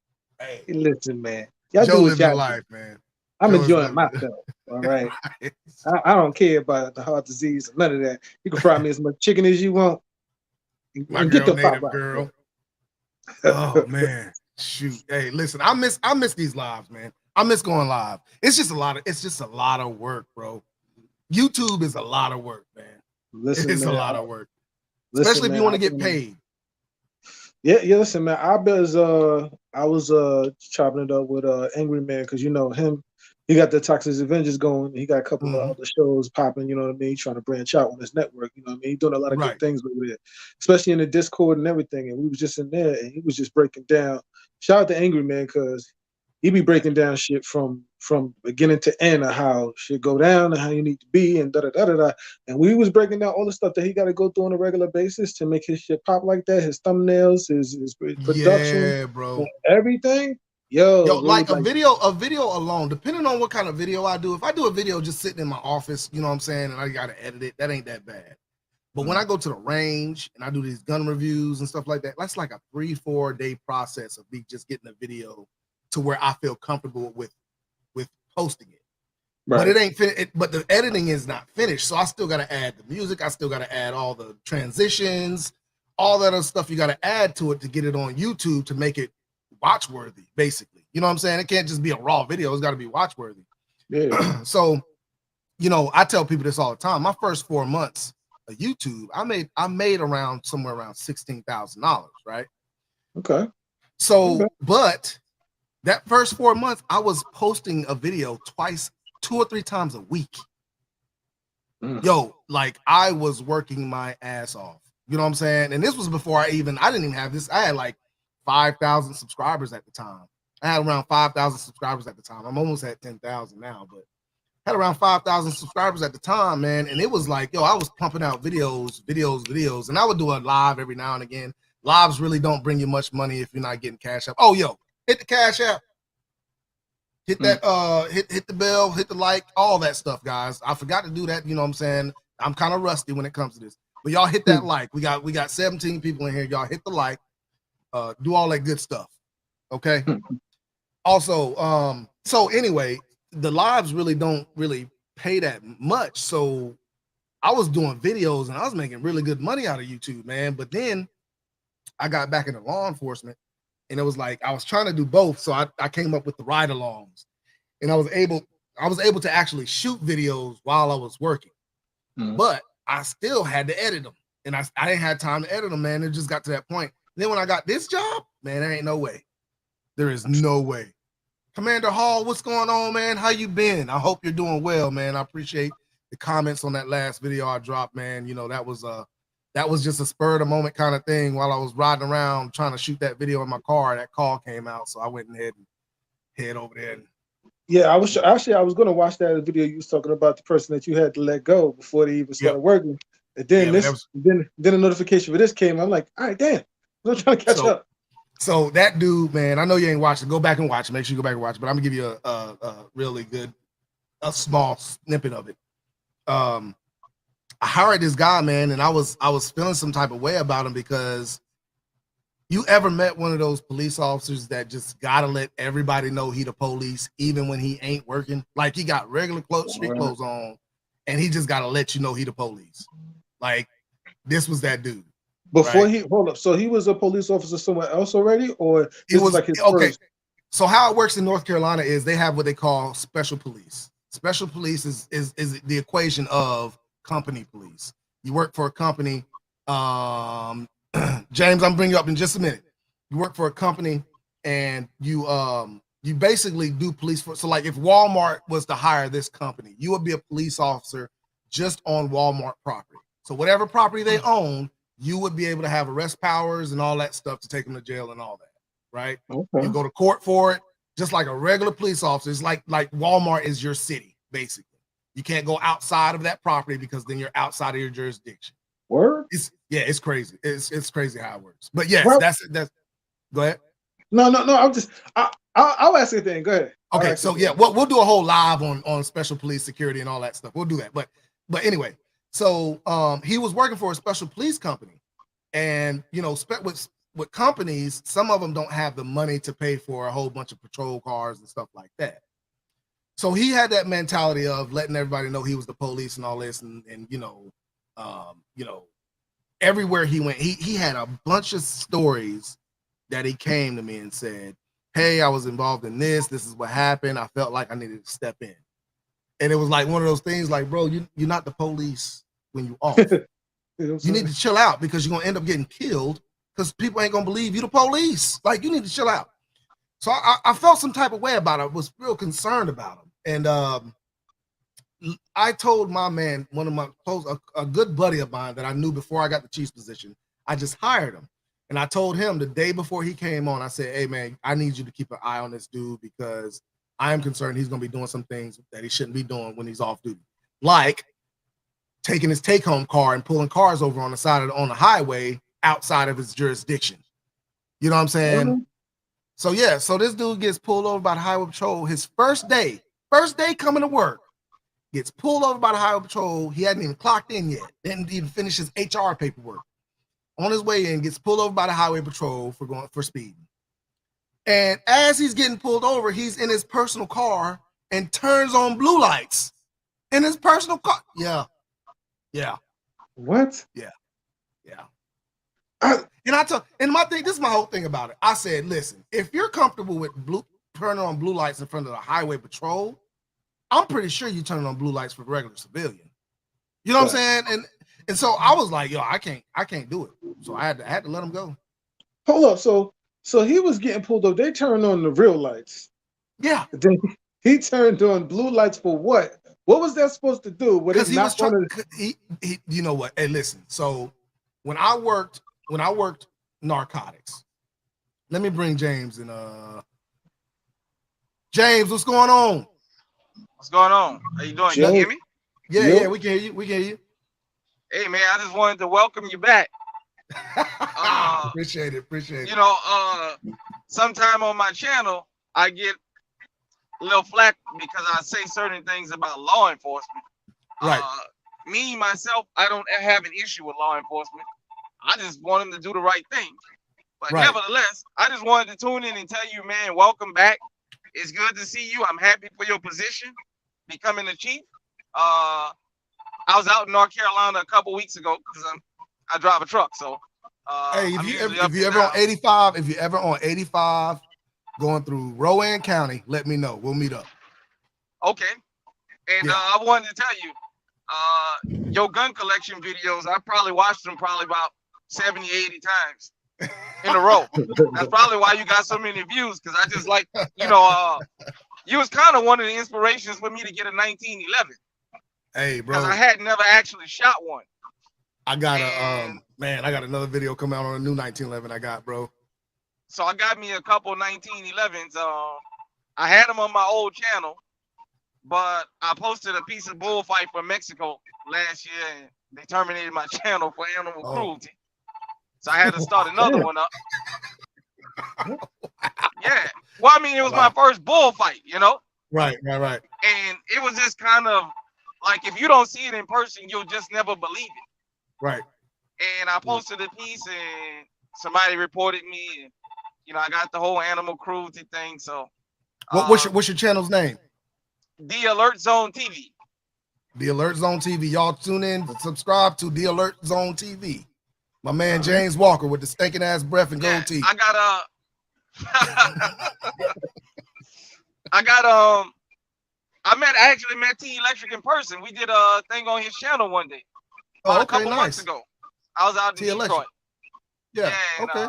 man. Y'all Joe do what living y'all life, man. I'm enjoying myself. All right. I don't care about the heart disease or none of that. You can fry me as much chicken as you want. My girl, get the native girl. Oh man, shoot. Hey, listen, I miss these lives, man. I miss going live. It's just a lot of work, bro. YouTube is a lot of work, man. Listen, it's a lot of work, especially if you want to get paid. Yeah. Listen, man. I was chopping it up with Angry Man because you know him. He got the Toxic Avengers going. He got a couple of other shows popping, you know what I mean? Trying to branch out on his network, you know what I mean? He's doing a lot of good things with it, especially in the Discord and everything. And we was just in there and he was just breaking down. Shout out to Angry Man because he be breaking down shit from beginning to end of how shit go down and how you need to be and da-da-da-da-da. And we was breaking down all the stuff that he got to go through on a regular basis to make his shit pop like that, his thumbnails, his production, bro, everything. Yo, like a video alone, depending on what kind of video I do. If I do a video just sitting in my office, you know what I'm saying, and I gotta edit it, that ain't that bad. But when I go to the range and I do these gun reviews and stuff like that, that's like a 3-4 day process of me just getting a video to where I feel comfortable with posting it. Right. But it ain't but the editing is not finished. So I still gotta add the music, I still gotta add all the transitions, all that other stuff you gotta add to it to get it on YouTube to make it watch worthy, basically. You know what I'm saying? It can't just be a raw video, it's got to be watch worthy. Yeah. So, you know, I tell people this all the time. My first 4 months of YouTube, I made around somewhere around $16,000, right? Okay. So, but that first 4 months, I was posting a video 2 or 3 times a week. Yo, like I was working my ass off. You know what I'm saying? And this was before I didn't even have this. I had like 5,000 subscribers at the time. I had around 5,000 subscribers at the time. I'm almost at 10,000 now, but had around 5,000 subscribers at the time, man. And it was like, yo, I was pumping out videos. And I would do a live every now and again. Lives really don't bring you much money if you're not getting cash app. Oh, yo, hit the cash app. Hit that, hit the bell, hit the like, all that stuff, guys. I forgot to do that. You know what I'm saying? I'm kind of rusty when it comes to this. But y'all hit that like. We got 17 people in here. Y'all hit the like. Do all that good stuff. Okay. Also, so anyway, the lives really don't pay that much. So I was doing videos and I was making really good money out of YouTube, man. But then I got back into law enforcement and it was like I was trying to do both. So I came up with the ride-alongs and I was able to actually shoot videos while I was working. But I still had to edit them. And I didn't have time to edit them, man. It just got to that point. Then when I got this job, man, there ain't no way. There is no way. Commander Hall, what's going on, man? How you been? I hope you're doing well, man. I appreciate the comments on that last video I dropped, man. You know, that was just a spur of the moment kind of thing while I was riding around trying to shoot that video in my car. That call came out, so I went ahead and head over there. Yeah, I was going to watch that video you was talking about the person that you had to let go before they even started working. And then then a notification for this came. I'm like, all right, damn. I'm trying to catch up. So that dude, man, I know you ain't watched it. Go back and watch it. Make sure you go back and watch it. But I'm gonna give you a really good, a small snippet of it. I hired this guy, man, and I was feeling some type of way about him because you ever met one of those police officers that just gotta let everybody know he the police, even when he ain't working? Like he got regular street clothes on, and he just gotta let you know he the police. Like this was that dude. Before he hold up, so he was a police officer somewhere else already, or it was like his first? So how it works in North Carolina is they have what they call special police. Special police is the equation of company police. You work for a company. James, I'm bringing you up in just a minute. You work for a company, and you basically do police for. So like if Walmart was to hire this company, you would be a police officer just on Walmart property. So whatever property they own, you would be able to have arrest powers and all that stuff to take them to jail and all that, right? Okay. You go to court for it, just like a regular police officer. It's like Walmart is your city, basically. You can't go outside of that property because then you're outside of your jurisdiction. Word? It's crazy. It's crazy how it works. But yes, that's go ahead. No. I'll ask you then. Go ahead. Okay, so yeah, we'll do a whole live on special police security and all that stuff. We'll do that. But anyway. So he was working for a special police company, and you know, with companies, some of them don't have the money to pay for a whole bunch of patrol cars and stuff like that. So he had that mentality of letting everybody know he was the police and all this, and you know, everywhere he went, he had a bunch of stories that he came to me and said, "Hey, I was involved in this. This is what happened. I felt like I needed to step in." And it was like one of those things like, bro, you're not the police when you off. You need to chill out because you're going to end up getting killed because people ain't going to believe you the police. Like, you need to chill out. So I felt some type of way about it. I was real concerned about him. And I told my man, one of my close, a good buddy of mine that I knew before I got the chief's position, I just hired him. And I told him the day before he came on, I said, hey, man, I need you to keep an eye on this dude because I am concerned he's going to be doing some things that he shouldn't be doing when he's off duty, like taking his take-home car and pulling cars over on the highway outside of his jurisdiction. You know what I'm saying? Mm-hmm. So yeah, so this dude gets pulled over by the highway patrol. His first day coming to work, gets pulled over by the highway patrol. He hadn't even clocked in yet. Didn't even finish his HR paperwork. On his way in, gets pulled over by the highway patrol for speeding. And as he's getting pulled over, he's in his personal car and turns on blue lights in his personal car. Yeah. What? Yeah. And my thing, this is my whole thing about it. I said, listen, if you're comfortable with turning on blue lights in front of the highway patrol, I'm pretty sure you turn on blue lights for regular civilian. You know what I'm saying? And so I was like, yo, I can't do it. So I had to let him go. Hold up. So he was getting pulled over. They turned on the real lights. Yeah. Then he turned on blue lights for what? What was that supposed to do? Because he was trying. You know what? Hey, listen. So when I worked narcotics, let me bring James in. James, what's going on? What's going on? How you doing? Can you hear me? Yeah, we can hear you. We can hear you. Hey man, I just wanted to welcome you back. Appreciate it. You know, sometime on my channel, I get a little flack because I say certain things about law enforcement. Right. Me, myself, I don't have an issue with law enforcement. I just want them to do the right thing. But nevertheless, I just wanted to tune in and tell you, man, welcome back. It's good to see you. I'm happy for your position, becoming the chief. I was out in North Carolina a couple weeks ago because I drive a truck. So, hey, if you ever on 85, going through Rowan County, let me know. We'll meet up. Okay. And I wanted to tell you, your gun collection videos, I probably watched them about 70, 80 times in a row. That's probably why you got so many views, because I just like, you was kind of one of the inspirations for me to get a 1911. Hey, bro. Because I had never actually shot one. I got I got another video coming out on a new 1911 I got, bro. So I got me a couple 1911s. I had them on my old channel, but I posted a piece of bullfight from Mexico last year, and they terminated my channel for animal cruelty. So I had to start another one up. Yeah. Well, I mean, it was my first bullfight, Right. And it was just kind of like, if you don't see it in person, you'll just never believe it. Right. And I posted a piece, and somebody reported me, and I got the whole animal cruelty thing. So, what's your channel's name? The Alert Zone TV. The Alert Zone TV. Y'all tune in, subscribe to The Alert Zone TV. My man James Walker with the stinking ass breath and gold teeth. I actually met T Electric in person. We did a thing on his channel one day. A couple months ago. I was out in Detroit. Yeah. And, okay.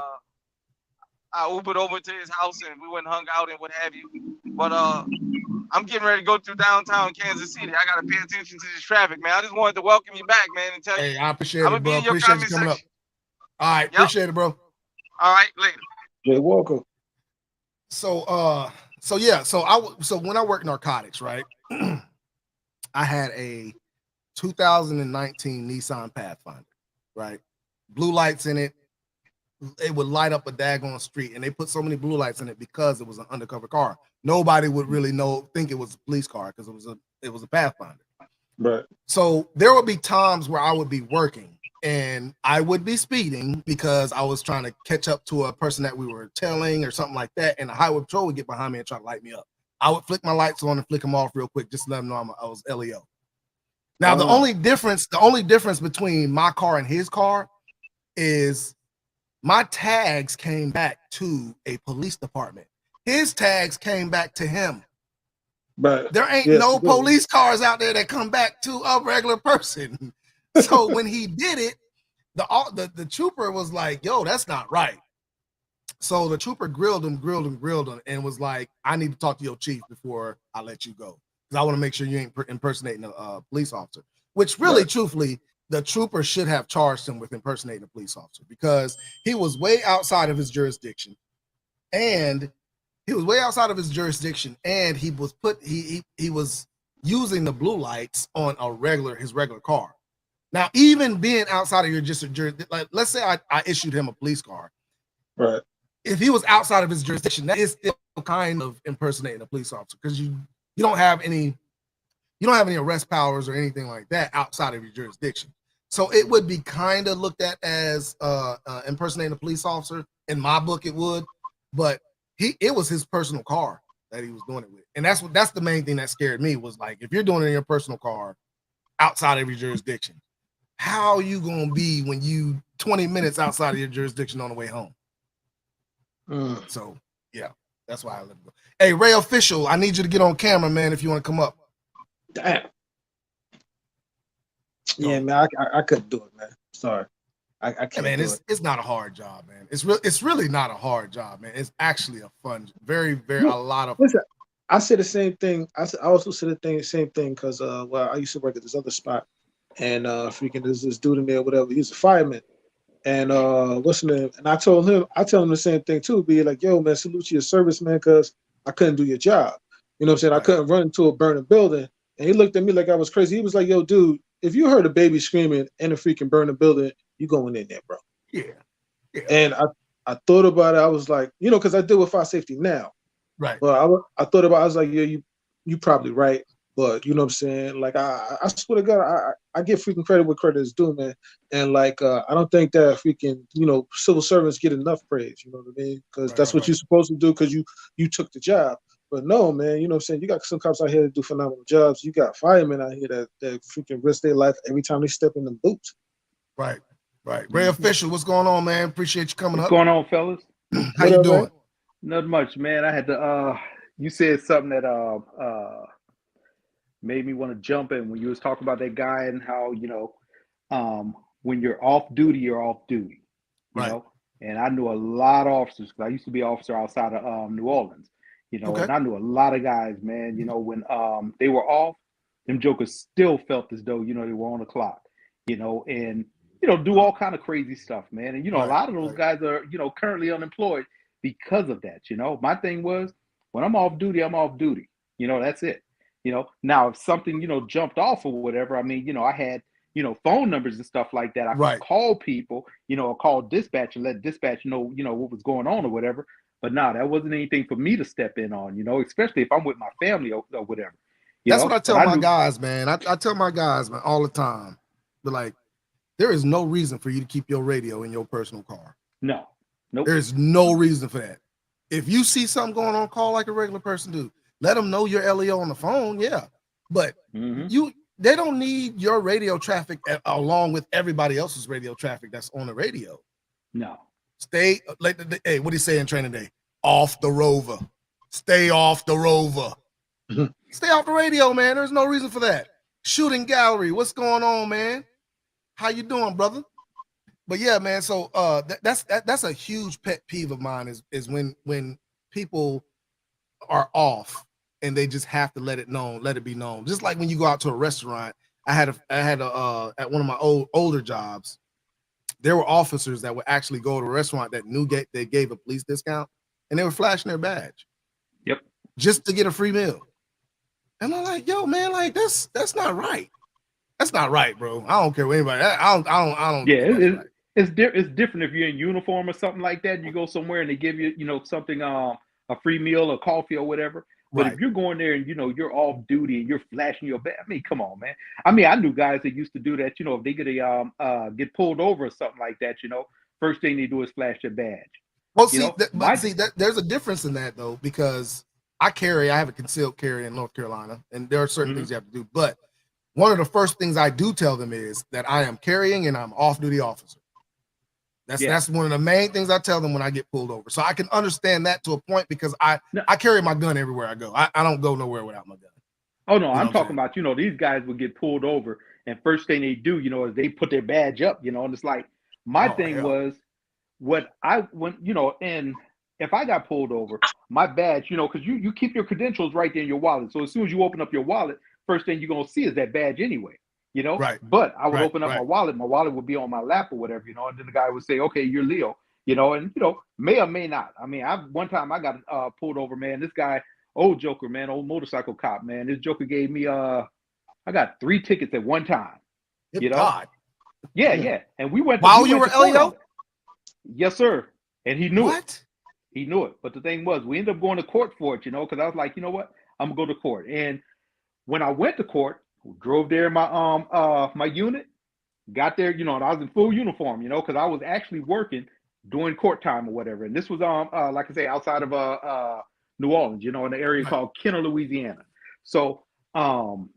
I Ubered over to his house, and we went and hung out and what have you. But I'm getting ready to go through downtown Kansas City. I gotta pay attention to this traffic, man. I just wanted to welcome you back, man, and tell you. Hey, I appreciate it, bro. Be in your appreciate you coming section. up. All right, appreciate it, bro. All right, later. You're welcome. So when I worked narcotics, right? I had a 2019 Nissan Pathfinder, right? Blue lights in it. It would light up a daggone street, and they put so many blue lights in it because it was an undercover car. Nobody would really think it was a police car because it was a Pathfinder. Right. So there would be times where I would be working and I would be speeding because I was trying to catch up to a person that we were tailing or something like that, and the highway patrol would get behind me and try to light me up. I would flick my lights on and flick them off real quick just to let them know I was LEO. Now the only difference between my car and his car is my tags came back to a police department. His tags came back to him. But there ain't no police cars out there that come back to a regular person. So when he did it, the trooper was like, yo, that's not right. So the trooper grilled him, and was like, I need to talk to your chief before I let you go, because I want to make sure you ain't impersonating a police officer. Which really, truthfully, the trooper should have charged him with impersonating a police officer, because he was way outside of his jurisdiction, and he was using the blue lights on his regular car. Now, even being outside of your jurisdiction, like let's say I issued him a police car, right? if he was outside of his jurisdiction, that is still kind of impersonating a police officer because you don't have any arrest powers or anything like that outside of your jurisdiction. So it would be kind of looked at as impersonating a police officer. In my book, it would, but it was his personal car that he was doing it with, and that's the main thing that scared me was like, if you're doing it in your personal car outside of your jurisdiction, how are you gonna be when you 20 minutes outside of your jurisdiction on the way home? So yeah, that's why I let it go. Hey, Ray Official, I need you to get on camera, man, if you want to come up. Damn. Yeah, man, I couldn't do it, man. Sorry. I can't. Yeah, man, it's not a hard job, man. It's really not a hard job, man. It's actually a fun, very a lot of. Listen, I said the same thing. I also said the same thing because well, I used to work at this other spot, and freaking there's this dude in there, whatever. He's a fireman, and what's the name? And I tell him the same thing too. Be like, yo, man, salute your service, man, because I couldn't do your job. You know what I'm saying? Right. I couldn't run into a burning building, and he looked at me like I was crazy. He was like, yo, dude, if you heard a baby screaming in a freaking burning building, you going in there, bro. Yeah. And I thought about it. I was like, you know, because I deal with fire safety now. Right. But I thought about it. I was like, yeah, you probably right. But you know what I'm saying? Like, I swear to God, I give freaking credit where credit is due, man. And like, I don't think that freaking, you know, civil servants get enough praise. You know what I mean? Because that's what you're supposed to do because you took the job. But no, man, you know what I'm saying? You got some cops out here that do phenomenal jobs. You got firemen out here that freaking risk their life every time they step in the boots. Right. Ray Official, what's going on, man? Appreciate you coming up. What's going on, fellas? How you doing? Man? Not much, man. I had to you said something that made me want to jump in when you was talking about that guy and how, you know, when you're off duty, you're off duty. You know? And I knew a lot of officers because I used to be an officer outside of New Orleans, you know, and I knew a lot of guys, man, you know, when they were off, them jokers still felt as though, you know, they were on the clock, you know, and you know, do all kind of crazy stuff, man. And, you know, a lot of those guys are, you know, currently unemployed because of that, you know. My thing was, when I'm off duty, I'm off duty. You know, that's it. You know, now if something, you know, jumped off or whatever, I mean, you know, I had, you know, phone numbers and stuff like that. I could call people, you know, or call dispatch and let dispatch know, you know, what was going on or whatever. But no, that wasn't anything for me to step in on, you know, especially if I'm with my family or whatever. That's what I tell my guys, man. I tell my guys, man, all the time. But like, there is no reason for you to keep your radio in your personal car. No. Nope. There's no reason for that. If you see something going on, call like a regular person do. Let them know your LEO on the phone, yeah. But they don't need your radio traffic along with everybody else's radio traffic that's on the radio. No. Stay, like, hey, what do you say in training day? Off the rover. Stay off the rover. Stay off the radio, man. There's no reason for that. Shooting gallery, what's going on, man? How you doing, brother? But yeah, man. So that's a huge pet peeve of mine is when people are off and they just have to let it be known. Just like when you go out to a restaurant, I had at one of my older jobs, there were officers that would actually go to a restaurant that knew they gave a police discount, and they were flashing their badge. Yep. Just to get a free meal. And I'm like, yo, man, like that's not right. That's not right, bro. I don't care what anybody. I don't. Yeah, it's different if you're in uniform or something like that. And you go somewhere and they give you, you know, something, a free meal or coffee or whatever. But if you're going there and you know you're off duty and you're flashing your badge, I mean, come on, man. I mean, I knew guys that used to do that. You know, if they get pulled over or something like that, you know, first thing they do is flash their badge. Well, there's a difference in that though, because I have a concealed carry in North Carolina, and there are certain things you have to do, but one of the first things I do tell them is that I am carrying and I'm off-duty officer. That's one of the main things I tell them when I get pulled over. So I can understand that to a point because I carry my gun everywhere I go. I don't go nowhere without my gun. Oh no, I'm talking about, you know, these guys would get pulled over and first thing they do, you know, is they put their badge up, you know, and it's like my thing was you know, and if I got pulled over, my badge, you know, because you keep your credentials right there in your wallet. So as soon as you open up your wallet, first thing you're going to see is that badge anyway, you know? Right. But I would open up my wallet would be on my lap or whatever, you know, and then the guy would say, okay, you're Leo, you know, and, you know, may or may not. I mean, one time I got pulled over, man. This guy, old joker, man, old motorcycle cop, man. This joker gave me, I got 3 tickets at one time. Good you know? God. Yeah. And we went. While you were LEO? Yes, sir. And he knew it. He knew it. But the thing was, we ended up going to court for it, because I was like, you know what? I'm gonna go to court. And when I went to court, drove there in my unit, got there, and I was in full uniform, because I was actually working during court time or whatever. And this was like I say, outside of New Orleans, in an area called Kenner, Louisiana. So getting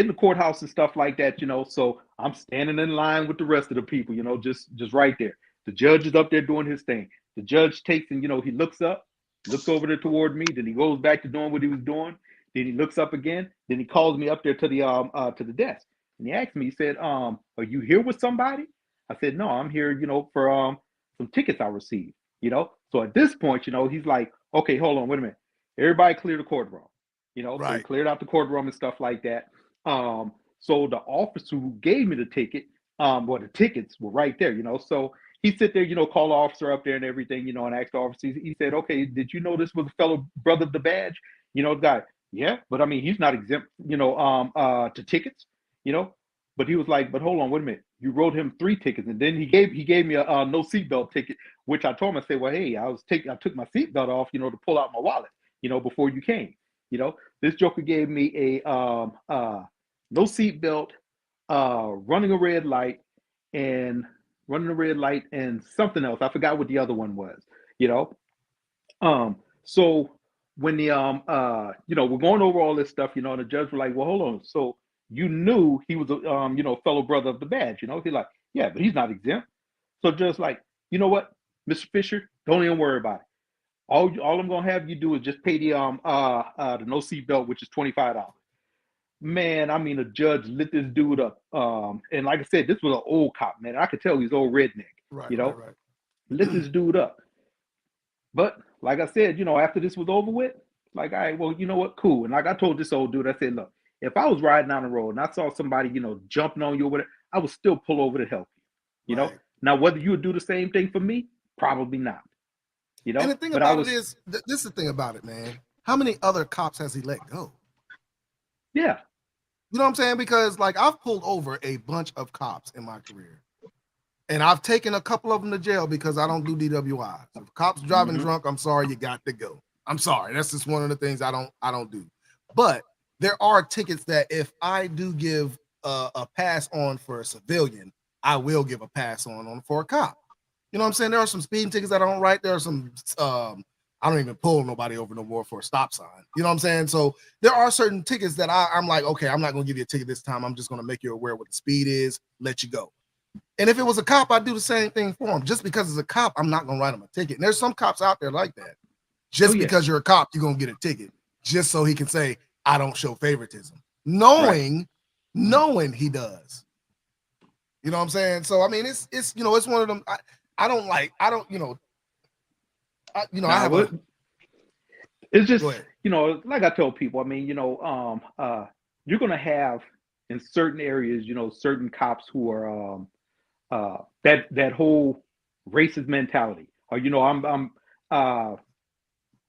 the courthouse and stuff like that, so I'm standing in line with the rest of the people, just right there. The judge is up there doing his thing. The judge takes and he looks over there toward me, then he goes back to doing what he was doing, then he looks up again, then he calls me up there to the desk. And he asked me, he said, are you here with somebody? I said, no, I'm here, for some tickets I received, So at this point, he's like, okay, hold on, wait a minute. Everybody clear the courtroom, So he cleared out the courtroom and stuff like that. So the officer who gave me the ticket, the tickets were right there, So he sit there, call the officer up there and everything, and ask the officer. He said, okay, did you know this was a fellow brother of the badge? The guy, yeah, but I mean, he's not exempt, to tickets, But he was like, but hold on, wait a minute. You wrote him 3 tickets, and then he gave me a no seatbelt ticket, which I told him, I said, well, hey, I took my seatbelt off, to pull out my wallet, before you came. This joker gave me a no seatbelt, running a red light, and something else. I forgot what the other one was. So when the we're going over all this stuff, and the judge was like, well, hold on, so you knew he was a fellow brother of the badge, He's like, yeah, but he's not exempt. So just like, you know what, Mr. Fisher, don't even worry about it. All I'm gonna have you do is just pay the no seatbelt, which is $25. Man, I mean, the judge lit this dude up. And like I said, this was an old cop, man. I could tell he's old redneck. Right. Lit this dude up. But like I said, after this was over with, like, all right, well, you know what, cool. And like I told this old dude, I said, look, if I was riding down the road and I saw somebody, jumping on you or whatever, I would still pull over to help you. Now whether you would do the same thing for me, probably not. And the thing about it is, this is the thing about it, man. How many other cops has he let go? Yeah. You know what I'm saying? Because like I've pulled over a bunch of cops in my career. And I've taken a couple of them to jail because I don't do DWI. If cops driving drunk, I'm sorry, you got to go. I'm sorry. That's just one of the things I don't do. But there are tickets that if I do give a pass on for a civilian, I will give a pass on for a cop. You know what I'm saying? There are some speeding tickets that I don't write. There are some I don't even pull nobody over no more for a stop sign. You know what I'm saying? So there are certain tickets that I'm like, okay, I'm not going to give you a ticket this time. I'm just going to make you aware what the speed is, let you go. And if it was a cop, I'd do the same thing for him. Just because it's a cop, I'm not going to write him a ticket. And there's some cops out there like that. Just because you're a cop, you're going to get a ticket. Just so he can say, I don't show favoritism. Knowing he does. You know what I'm saying? So, I mean, it's it's one of them. I it's just, like I tell people, I mean, you're going to have in certain areas, certain cops who are that whole racist mentality, or I'm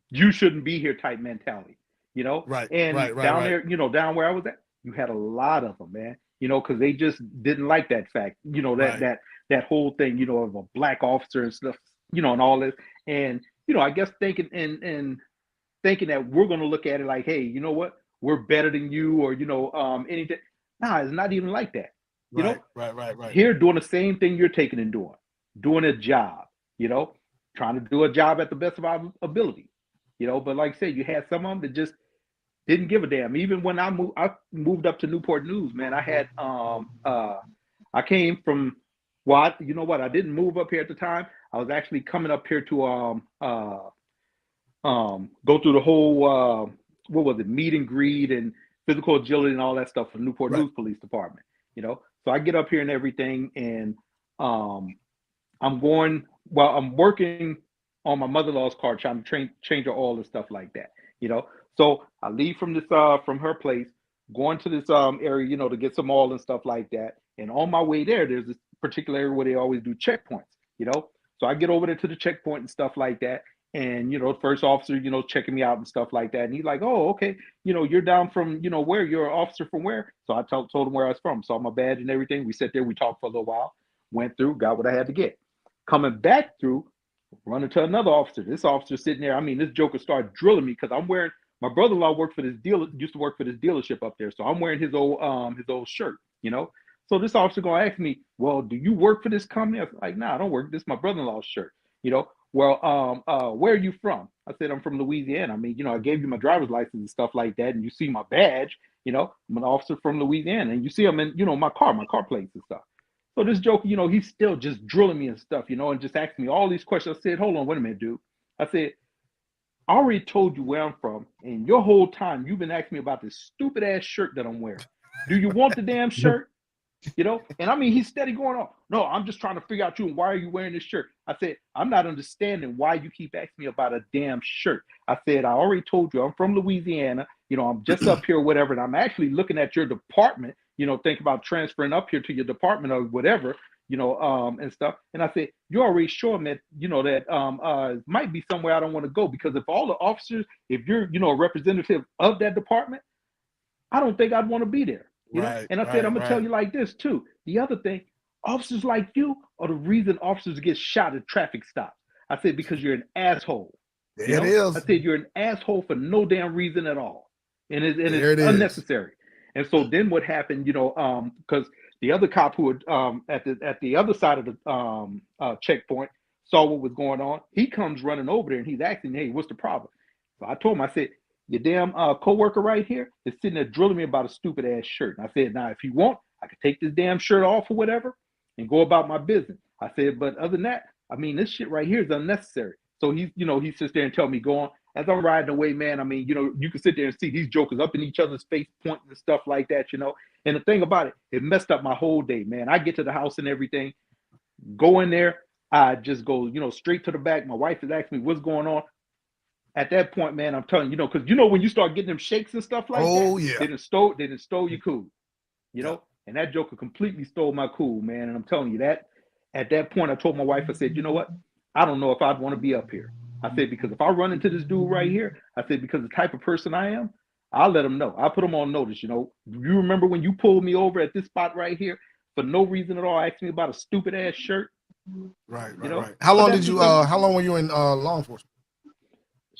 you shouldn't be here type mentality, Right. Down there, down where I was at, you had a lot of them, man, because they just didn't like that fact, that whole thing, of a black officer and stuff, and all this, and I guess thinking that we're going to look at it like, hey, you know what, we're better than you, or anything. Nah, it's not even like that. Right. Here, doing the same thing you're taking and doing a job, trying to do a job at the best of our ability, But like I said, you had some of them that just didn't give a damn. Even when I moved up to Newport News, man, I had I came from, well, you know what? I didn't move up here at the time. I was actually coming up here to go through the whole what was it, meet and greet and physical agility and all that stuff for Newport News Police Department. So I get up here and everything, and I'm working on my mother-in-law's car, trying to change her oil and stuff like that. So I leave from this from her place, going to this area, to get some oil and stuff like that. And on my way there, there's this particular area where they always do checkpoints. So I get over there to the checkpoint and stuff like that. And, the first officer, checking me out and stuff like that. And he's like, oh, okay, you're down from, where? You're an officer from where? So I told him where I was from. Saw my badge and everything. We sat there, we talked for a little while, went through, got what I had to get. Coming back through, Run into another officer. This officer sitting there. I mean, this joker started drilling me because I'm wearing. My brother-in-law worked for this dealer. Used to work for this dealership up there, so I'm wearing his old shirt. You know. So this officer gonna ask me, well, do you work for this company? I was like, nah, I don't work. This is my brother-in-law's shirt. You know. Well, where are you from? I said, I'm from Louisiana. I mean, you know, I gave you my driver's license and stuff like that, and you see my badge. You know, I'm an officer from Louisiana, and you see I'm in, you know, my car plates and stuff. So this joker, you know, he's still just drilling me and stuff, you know, and just asking me all these questions. I said, hold on, wait a minute, dude. I said, I already told you where I'm from, and your whole time you've been asking me about this stupid ass shirt that I'm wearing. Do you want the damn shirt? You know, and I mean, he's steady going on. No, I'm just trying to figure out you and why are you wearing this shirt? I said, I'm not understanding why you keep asking me about a damn shirt. I said, I already told you I'm from Louisiana. You know, I'm just up here, whatever. And I'm actually looking at your department, you know, think about transferring up here to your department or whatever, you know, and stuff. And I said, you're already showing that, you know, that it might be somewhere I don't want to go, because if all the officers, if you're, you know, a representative of that department, I don't think I'd want to be there. You know, and I said, I'm gonna tell you like this too. The other thing, officers like you are the reason officers get shot at traffic stops. I said, because you're an asshole. It is. I said, you're an asshole for no damn reason at all. And it's unnecessary. And so then what happened, you know, because the other cop who had at the other side of the checkpoint saw what was going on. He comes running over there and he's asking, hey, what's the problem? So I told him, I said, your damn coworker right here is sitting there drilling me about a stupid ass shirt. And I said, now, if you want, I could take this damn shirt off or whatever and go about my business. I said, but other than that, I mean, this shit right here is unnecessary. So he's, you know, he sits there and tell me, go on. As I'm riding away, man, I mean, you know, you can sit there and see these jokers up in each other's face, pointing and stuff like that, you know. And the thing about it, it messed up my whole day, man. I get to the house and everything, go in there, I just go, you know, straight to the back. My wife is asking me what's going on. At that point, man, I'm telling you, you know, because you know when you start getting them shakes and stuff like that, yeah, they done stole your cool, you know, and that joker completely stole my cool, man. And I'm telling you that at that point, I told my wife, I said, you know what? I don't know if I'd want to be up here. I said, because if I run into this dude right here, I said, because the type of person I am, I'll let him know. I'll put him on notice, you know. You remember when you pulled me over at this spot right here for no reason at all, asking me about a stupid ass shirt? Right. You know? How long did you how long were you in law enforcement?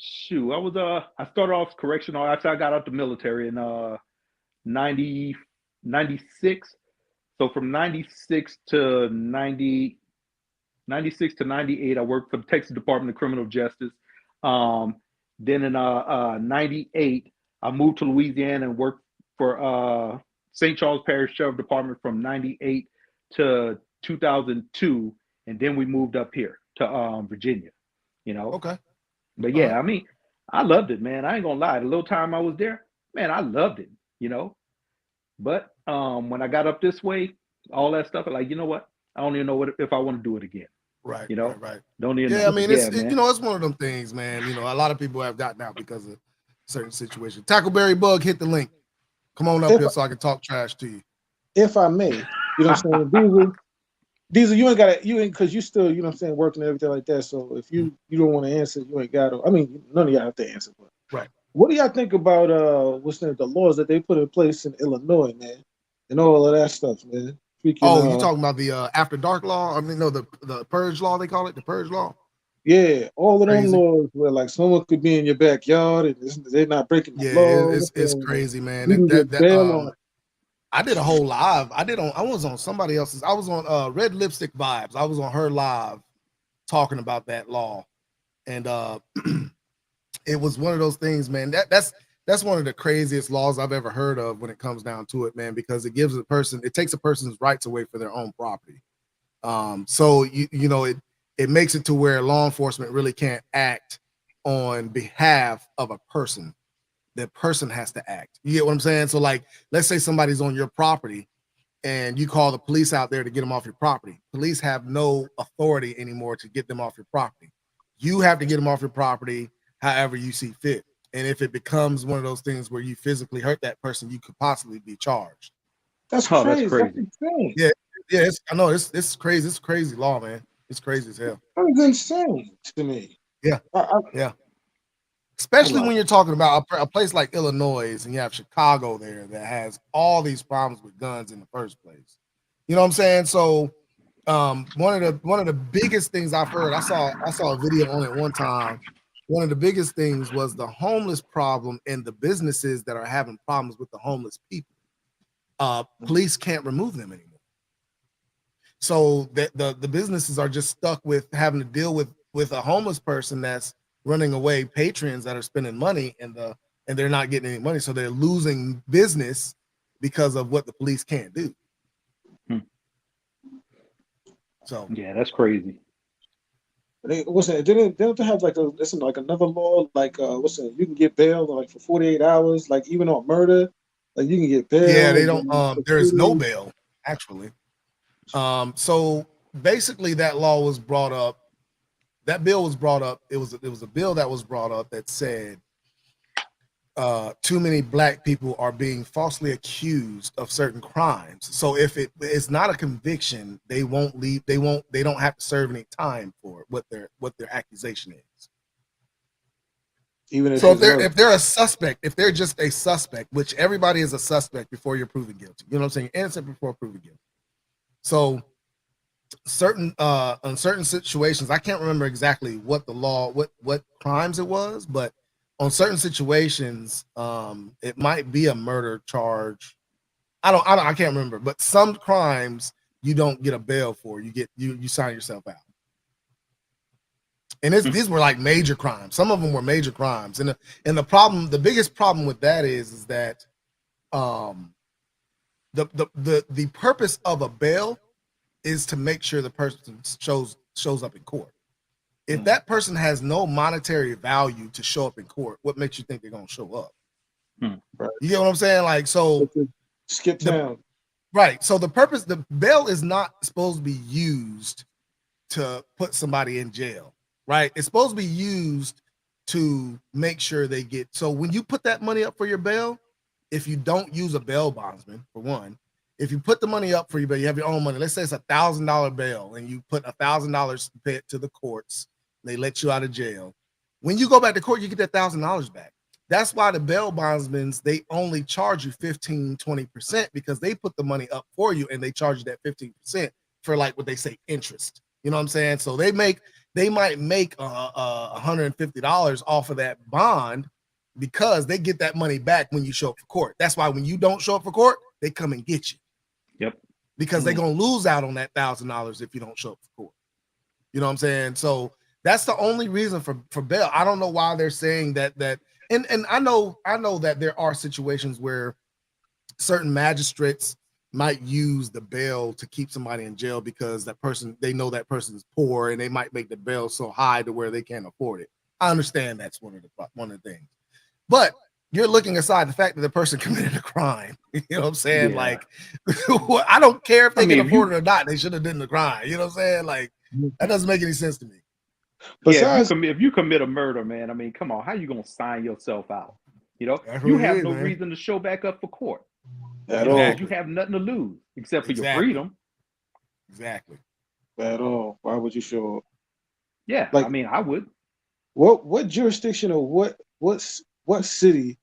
Shoot, I was I started off correctional after I got out the military in 96. So from 96 to 98, I worked for the Texas Department of Criminal Justice. Then in 98, I moved to Louisiana and worked for St. Charles Parish Sheriff Department from 98 to 2002, and then we moved up here to Virginia. You know. Okay. But yeah, I mean, I loved it, man. I ain't gonna lie. The little time I was there, man, I loved it, you know. But when I got up this way, all that stuff, I'm like, you know what? I don't even know if I want to do it again. Right. You know, right. Don't even. Yeah, know. I mean, it's you know, it's one of them things, man. You know, a lot of people have gotten out because of certain situations. Tackleberry Bug, hit the link. Come on up here so I can talk trash to you. If I may, you know what I'm saying? Diesel, you ain't because you still, you know what I'm saying, working and everything like that. So if you don't want to answer, you ain't got to. I mean, none of y'all have to answer. But right. What do y'all think about the laws that they put in place in Illinois, man, and all of that stuff, man? Speaking, you talking about the after dark law? I mean, no, the purge law, they call it the purge law. Yeah, all of them laws where like someone could be in your backyard and they're not breaking the law. It's crazy, man. I did a whole live. I was on somebody else's. I was on Red Lipstick Vibes. I was on her live talking about that law. And it was one of those things, man. That's one of the craziest laws I've ever heard of when it comes down to it, man, because it takes a person's rights away for their own property. So you know, it makes it to where law enforcement really can't act on behalf of a person. That person has to act. You get what I'm saying? So like, let's say somebody's on your property and you call the police out there to get them off your property. Police have no authority anymore to get them off your property. You have to get them off your property however you see fit. And if it becomes one of those things where you physically hurt that person, you could possibly be charged. That's crazy. That's insane. Yeah. I know it's crazy. It's crazy law, man. It's crazy as hell. That's insane to me. Yeah. Yeah. Especially when you're talking about a place like Illinois and you have Chicago there that has all these problems with guns in the first place. You know what I'm saying? So one of the biggest things I've heard, I saw a video on it one time. One of the biggest things was the homeless problem and the businesses that are having problems with the homeless people. Police can't remove them anymore. So the businesses are just stuck with having to deal with a homeless person that's running away, patrons that are spending money, and they're not getting any money, so they're losing business because of what the police can't do. So yeah, that's crazy. Didn't they have like another law like you can get bail like for 48 hours, like even on murder, like you can get bail. Yeah, they don't. There is no bail actually. So basically, that law was brought up. That bill was brought up. It was a bill that was brought up that said too many black people are being falsely accused of certain crimes. So if it's not a conviction, they won't leave. They don't have to serve any time for it, what their accusation is. Even if if they're a suspect, if they're just a suspect, which everybody is a suspect before you're proven guilty. You know what I'm saying? Innocent before proven guilty. So on certain situations, I can't remember exactly what the law, what crimes it was, but on certain situations, it might be a murder charge. I can't remember, but some crimes you don't get a bail for. You sign yourself out. And these were like major crimes. Some of them were major crimes. And the biggest problem with that is that the purpose of a bail is to make sure the person shows up in court. If that person has no monetary value to show up in court, what makes you think they're gonna show up? Right. You get what I'm saying? Like, so skip town. Right. So the bail is not supposed to be used to put somebody in jail, right? It's supposed to be used to make sure they get. So when you put that money up for your bail, if you don't use a bail bondsman, for one, if you put the money up for your bail, you have your own money. Let's say it's $1,000 bail, and you put $1,000 to pay it to the courts. They let you out of jail. When you go back to court, you get that $1,000 back. That's why the bail bondsmen, they only charge you 15-20% because they put the money up for you and they charge you that 15% for like what they say interest. You know what I'm saying? So they might make $150 off of that bond because they get that money back when you show up for court. That's why when you don't show up for court, they come and get you. Yep. Because they're gonna lose out on that $1,000 if you don't show up for court. You know what I'm saying? So that's the only reason for bail. I don't know why they're saying that. And I know that there are situations where certain magistrates might use the bail to keep somebody in jail because they know that person is poor and they might make the bail so high to where they can't afford it. I understand that's one of the things, but you're looking aside the fact that the person committed a crime. You know what I'm saying? Yeah. Like, I don't care if they can afford it or not. They should have done the crime. You know what I'm saying? Like, that doesn't make any sense to me. Besides, if you commit a murder, man, I mean, come on, how you gonna sign yourself out? You know, you have no reason to show back up for court at all. You have nothing to lose except for your freedom. Exactly. At all. Why would you show up? Yeah, like, I mean, I would. What jurisdiction or what city,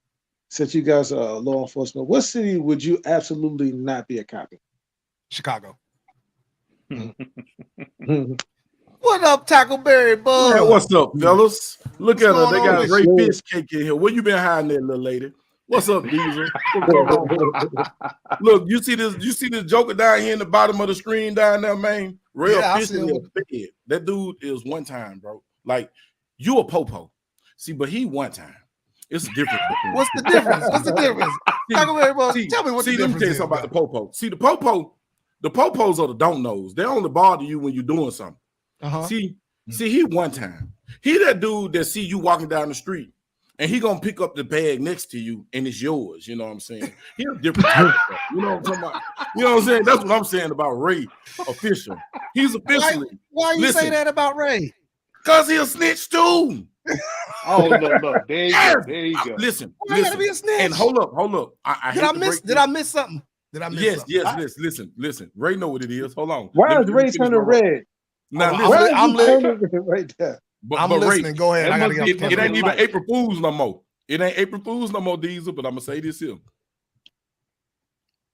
since you guys are law enforcement, what city would you absolutely not be a cop in? Chicago. What up, Tackleberry Bug? Yeah, what's up, fellas? Look at her. They got a great fish cake in here. Where you been hiding there, little lady? What's up, Diesel? Look, you see this? You see this joker down here in the bottom of the screen down there, man? Real officially fed. That dude is one time, bro. Like, you a Popo. See, but he one time. It's different. What's the difference? What's the difference? Tackleberry Bug, tell me what the difference is. Let me tell you something about the Popo. See, the Popos are the don't knows. They only bother you when you're doing something. See, he one time. He that dude that see you walking down the street and he gonna pick up the bag next to you and it's yours. You know what I'm saying? He's a different type of stuff. You know what I'm talking about? You know what I'm saying? That's what I'm saying about Ray official. He's officially. Why you say that about Ray? Because he a snitch too. Oh, look. There you go. Listen. Why gotta be a snitch? And hold up. Did I miss something? Yes. Listen. Ray know what it is. Hold on. Why is Ray turning red? Now, I'm listening right there. I'm listening. Ray, go ahead. It ain't even April Fools no more. It ain't April Fools no more, Diesel. But I'm gonna say this here,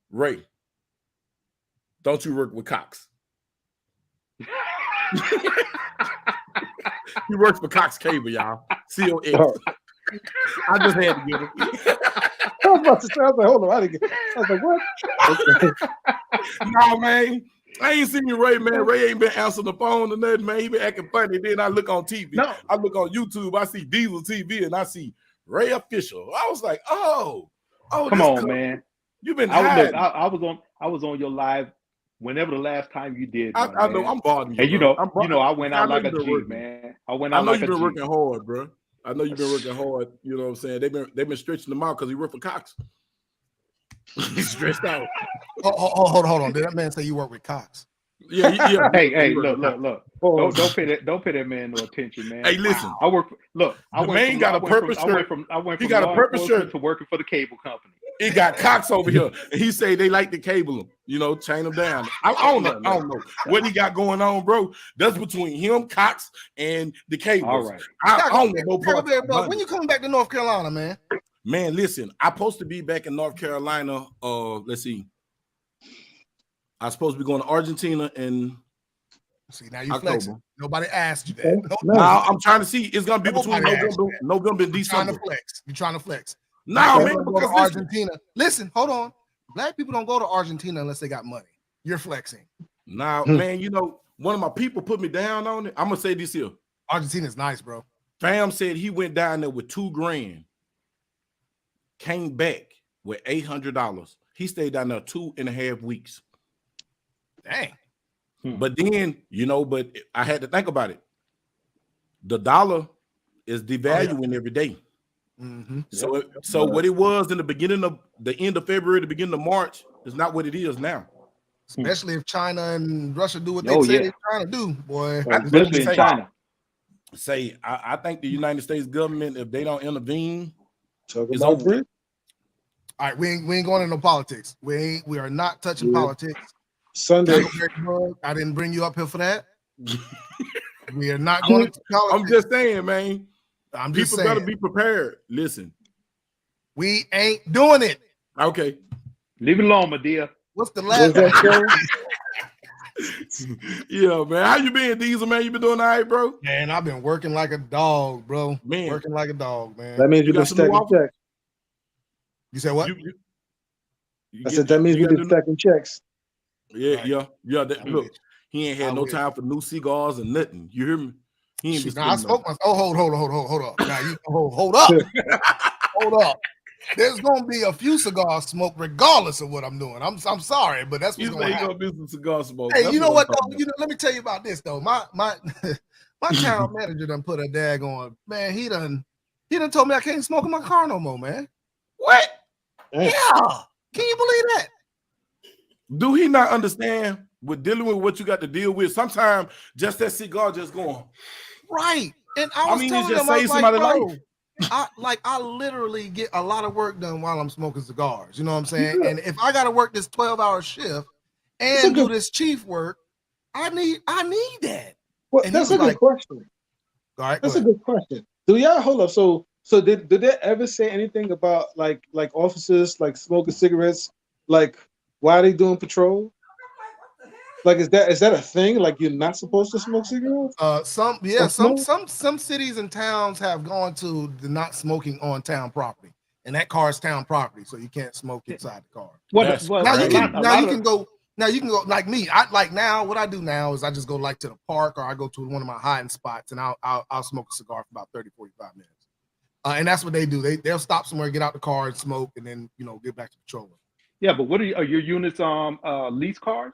Ray. Don't you work with Cox? He works for Cox Cable, y'all. COX. Oh. I just had to get it. I was about to say, I was like, hold on, I was like, what? No, man. I ain't seen Ray, man. Ray ain't been answering the phone or nothing, man. He been acting funny. Then I look on TV. No. I look on YouTube. I see Dieseltv and I see Ray Official. I was like, oh, come on, man. You've been I was on your live whenever the last time you did. I know I'm bothering you. And I went out like a G, working. man. I went out like a G. I know you've been working hard, bro. I know you've been working hard. You know what I'm saying? They've been stretching them out because he worked for Cox. He's stretched out. Hold on. Did that man say you work with Cox? Yeah. Hey, look. Don't pay that man no attention, man. Hey, listen. I work. Look, the man got a purple shirt. I went from he got a purple shirt to working for the cable company. He got Cox over here, and he say they like to cable him, chain him down. I don't know what he got going on, bro. That's between him, Cox, and the cables. All right. I don't know no part. When you coming back to North Carolina, man? Man, listen, I'm supposed to be back in North Carolina. Let's see. I'm supposed to be going to Argentina in now you flexing. Nobody asked you that. No. Now I'm trying to see. It's gonna be between November and December. You're trying to flex. No, man, go to Argentina. Listen, hold on. Black people don't go to Argentina unless they got money. You're flexing. Nah, man, one of my people put me down on it. I'm gonna say this here. Argentina's nice, bro. Fam said he went down there with $2,000, came back with $800. He stayed down there 2.5 weeks. Dang. But then, but I had to think about it. The dollar is devaluing every day. Mm-hmm. So what it was in the end of February, the beginning of March is not what it is now. Especially if China and Russia do what they say they're trying to do, boy. Especially in China. I think the United States government, if they don't intervene, it's over. All right, we ain't going into no politics. We are not touching politics. Sunday. I didn't bring you up here for that. We are not going to politics. I'm just saying, man. People better be prepared. Listen, we ain't doing it. Okay, leave it alone, my dear. What's the last? Yeah, man. How you been, Diesel? Man, you been doing all right, bro? Man, I've been working like a dog, bro. Man, working like a dog, man. That means you've been stacking checks. You said what? I said that means you've been stacking checks. Yeah, right. Yeah. Look, he ain't had no time for new cigars or nothing. You hear me? He ain't I spoke myself. Oh, hold up. Now you hold up. Hold up. There's gonna be a few cigars smoked regardless of what I'm doing. I'm sorry, but that's what's gonna happen. Gonna be some cigar smoke. Hey, you know what though? Let me tell you about this though. My town manager done put a dag on. Man, he done told me I can't smoke in my car no more, man. What? Yeah. Can you believe that? Do he not understand with dealing with what you got to deal with? Sometimes just that cigar just going right. And I was telling just them, save somebody's life. I literally get a lot of work done while I'm smoking cigars. You know what I'm saying? Yeah. And if I got to work this 12-hour shift and do this chief work, I need that. Well, that's a good question. All right, that's a good question. Do y'all hold up? So did they ever say anything about like officers like smoking cigarettes? Like why are they doing patrol? Like is that a thing? Like you're not supposed to smoke cigarettes? Some cities and towns have gone to the not smoking on town property, and that car is town property, so you can't smoke inside the car. Now you can go like me. What I do now is I just go like to the park or I go to one of my hiding spots and I'll smoke a cigar for about 30-45 minutes. And that's what they do. They'll stop somewhere, get out the car and smoke, and then get back to patrolling. Yeah, but are your units lease cars?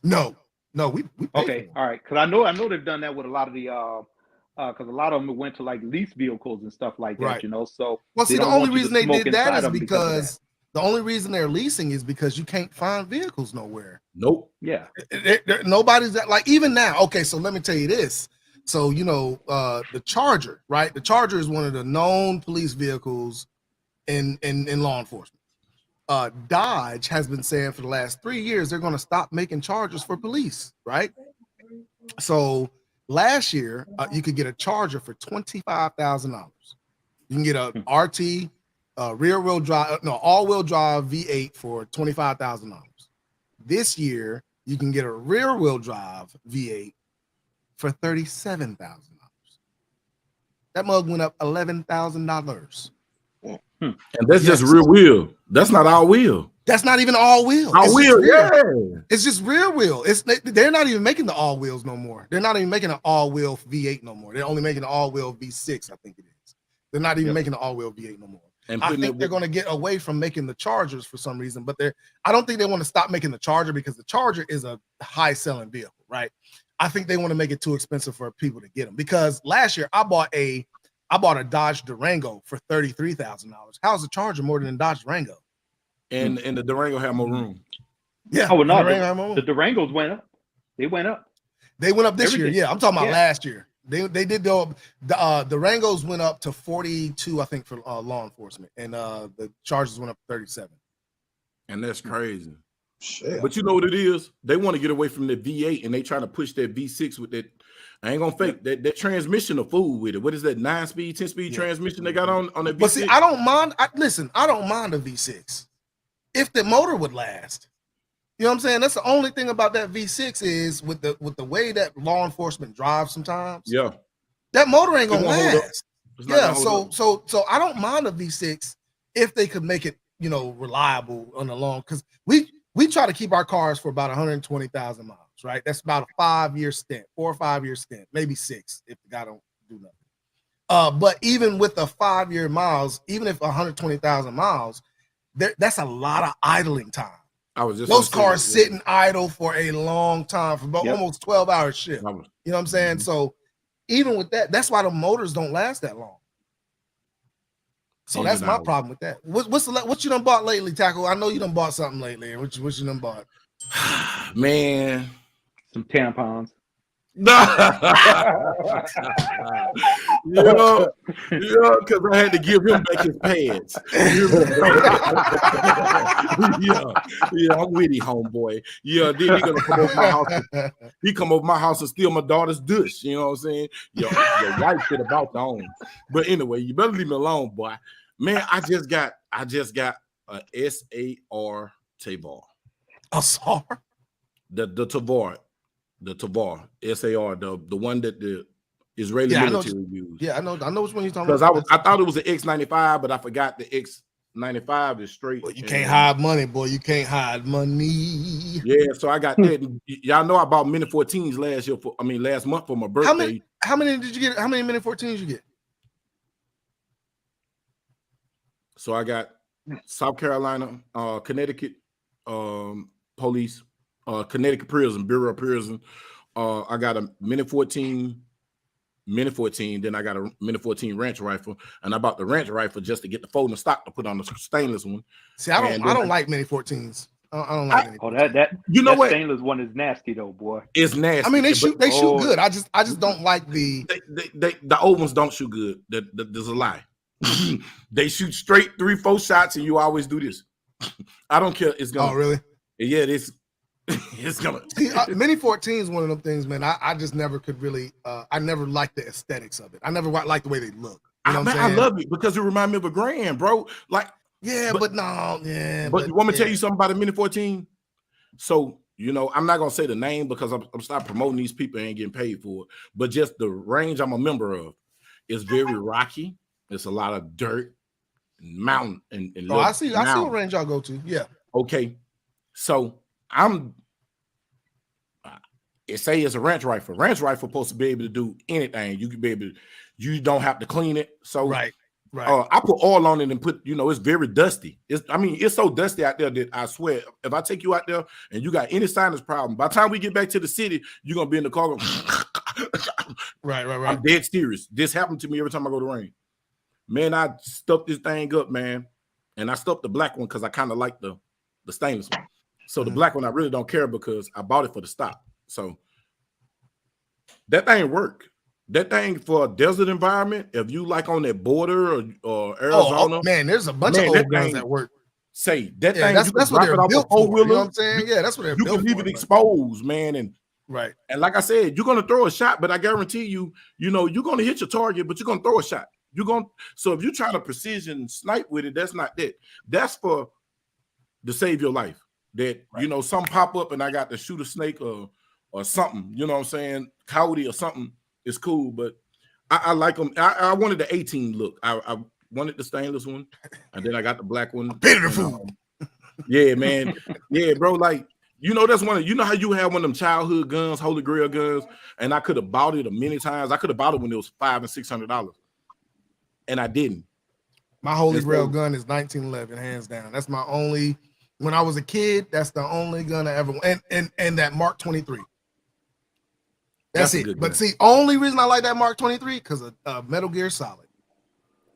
No, we okay, all right, because I know they've done that with a lot of the because a lot of them went to like lease vehicles and stuff like that, right. So see, the only reason they did that is because the only reason they're leasing is because you can't find vehicles nowhere. Nope. Yeah. Nobody's that, like, even now. Okay, so let me tell you this. So the Charger, right? The Charger is one of the known police vehicles in law enforcement. Dodge has been saying for the last 3 years they're going to stop making Chargers for police, right? So last year you could get a Charger for $25,000. You can get a RT all-wheel drive V8 for $25,000. This year you can get a rear-wheel drive V8 for $37,000. That mug went up $11,000. And that's just rear wheel. That's not all wheel. That's not even all wheel. All wheel, yeah. It's just rear wheel. They're not even making the all wheels no more. They're not even making an all wheel V8 no more. They're only making an all wheel V6, I think it is. They're not even making an all wheel V8 no more. And I think they're going to get away from making the Chargers for some reason, but I don't think they want to stop making the Charger because the Charger is a high selling vehicle, right? I think they want to make it too expensive for people to get them because last year I bought a Dodge Durango for $33,000. How's the Charger more than a Dodge Durango? And the Durango have more room. Yeah. Oh, no, the Durangos went up. They went up. They went up this year. Yeah, I'm talking about last year. They did the Durangos went up to 42, I think, for law enforcement, and the Chargers went up to 37. And that's crazy. Shit. But you know what it is? They want to get away from the V8 and they trying to push that V6 with that. I ain't gonna fake that transmission of fool with it. What is that 9-speed, 10-speed transmission they got on the V6? But see, I don't mind. I don't mind a V6 if the motor would last. You know what I'm saying? That's the only thing about that V6 is with the way that law enforcement drives sometimes. Yeah, that motor ain't gonna last. Yeah, so I don't mind a V6 if they could make it, reliable on the long, because we try to keep our cars for about 120,000 miles, right? That's about a 4 or 5 year stint, maybe 6 if the guy don't do nothing. But even with the 5 year miles, even if 120,000 miles, that's a lot of idling time. I was just those cars sitting idle for a long time, for about almost 12-hour shift. You know what I'm saying? So even with that, that's why the motors don't last that long. So that's my problem with that. What you done bought lately, Tackle? I know you done bought something lately. What you done bought? Man, some tampons. Because I had to give him back his pants. I'm with you, homeboy. Yeah, then he gonna come over my house. He come over my house and steal my daughter's dish. You know what I'm saying? Your wife shit about to own. But anyway, you better leave me alone, boy. Man, I just got a SAR Tavar. A SAR? The Tavar. The Tavar, SAR, the one that the Israeli military used. Yeah, I know which one you're talking about. Because I thought it was an X95, but I forgot the X95 is straight. Well, you can't hide money, boy. You can't hide money. Yeah, so I got that. Y'all know I bought Mini 14s last month for my birthday. How many did you get? How many Mini 14s you get? So I got South Carolina, Connecticut police, Connecticut prison, Bureau of Prison. I got a Mini 14, then I got a Mini 14 ranch rifle, and I bought the ranch rifle just to get the folding stock to put on the stainless one. See, I don't like Mini 14s. I don't like that. You know what? Stainless one is nasty though, boy. It's nasty. I mean, they shoot good. I just don't like the old ones don't shoot good. There's a lie. They shoot straight 3-4 shots, and you always do this. I don't care. It's gonna. Oh, really? Yeah, it is. It's gonna. See, Mini 14 is one of them things, man. I just never could really. I never liked the aesthetics of it. I never liked the way they look. You know I love it because it reminds me of a Grand, bro. Like, yeah, but no, yeah. But you want me to tell you something about a Mini 14? So, I'm not gonna say the name because I'm stop promoting these people and ain't getting paid for it. But just the range I'm a member of is very rocky. It's a lot of dirt, and mountain, and I see what range y'all go to. Yeah. Okay. So it's a ranch rifle. Ranch rifle supposed to be able to do anything. You can be able to, you don't have to clean it. So right. I put oil on it and put, it's very dusty. It's so dusty out there that I swear, if I take you out there and you got any sinus problem, by the time we get back to the city, you're gonna be in the car going, right. I'm dead serious. This happened to me every time I go to range. Man, I stuffed this thing up, man. And I stuffed the black one because I kind of like the stainless one. So the black one I really don't care because I bought it for the stock. So that thing work. That thing for a desert environment, if you like on that border or Arizona. Oh, man, there's a bunch of old guns that work. Say that thing. That's what they're built for. You know what I'm saying? Yeah, that's what they're built for. You can leave it exposed, man. And right. And like I said, you're gonna throw a shot, but I guarantee you, you're gonna hit your target, but you're gonna throw a shot. So if you're trying to precision snipe with it, that's not that. That's to save your life. that you know something pop up and I got to shoot a snake or something. You know what I'm saying? Coyote or something is cool, but I like them. I wanted the 18 look. I wanted the stainless one, and then I got the black one. Yeah, man. Yeah, bro. Like, you know, that's one of, you know how you have one of them childhood guns, Holy Grail guns, and I could have bought it a many times. I could have bought it when it was $500 and $600, and I didn't. My Holy Grail gun is 1911, hands down. That's my only. When I was a kid, that's the only gun I ever and that Mark 23. That's it. But see, only reason I like that Mark 23 because of Metal Gear Solid.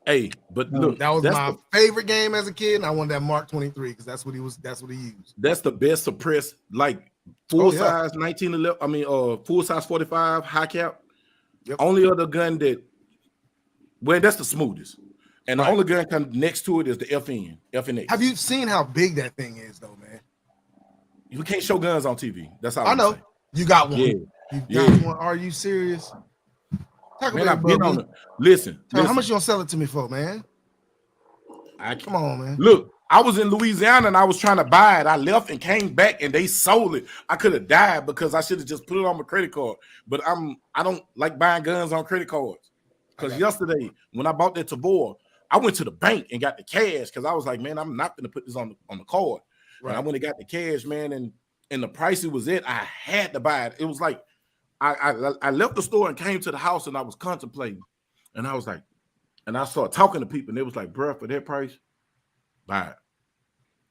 Hey, but look, that was my favorite game as a kid, and I wanted that Mark 23 because that's what he was. That's what he used. That's the best suppressed, like full size 1911. I mean, full size 45 high cap. Yep. Only other gun that, well, that's the smoothest, and the only gun kind of next to it is the FNX. Have you seen how big that thing is, though, man? You can't show guns on TV. That's all I know. You got one. Yeah. You got one. Are you serious? Man, I've been on it. Listen, how much you gonna sell it to me for, man? Come on, man. Look, I was in Louisiana and I was trying to buy it. I left and came back and they sold it. I could have died because I should have just put it on my credit card. But I don't like buying guns on credit cards. Because yesterday when I bought that Tavor, I went to the bank and got the cash because I was like, man, I'm not gonna put this on the card. Right. And I went and got the cash, man, and the price it was at, I had to buy it. It was like I left the store and came to the house and I was contemplating, and I was like, and I started talking to people and they was like, bro, for that price, buy it.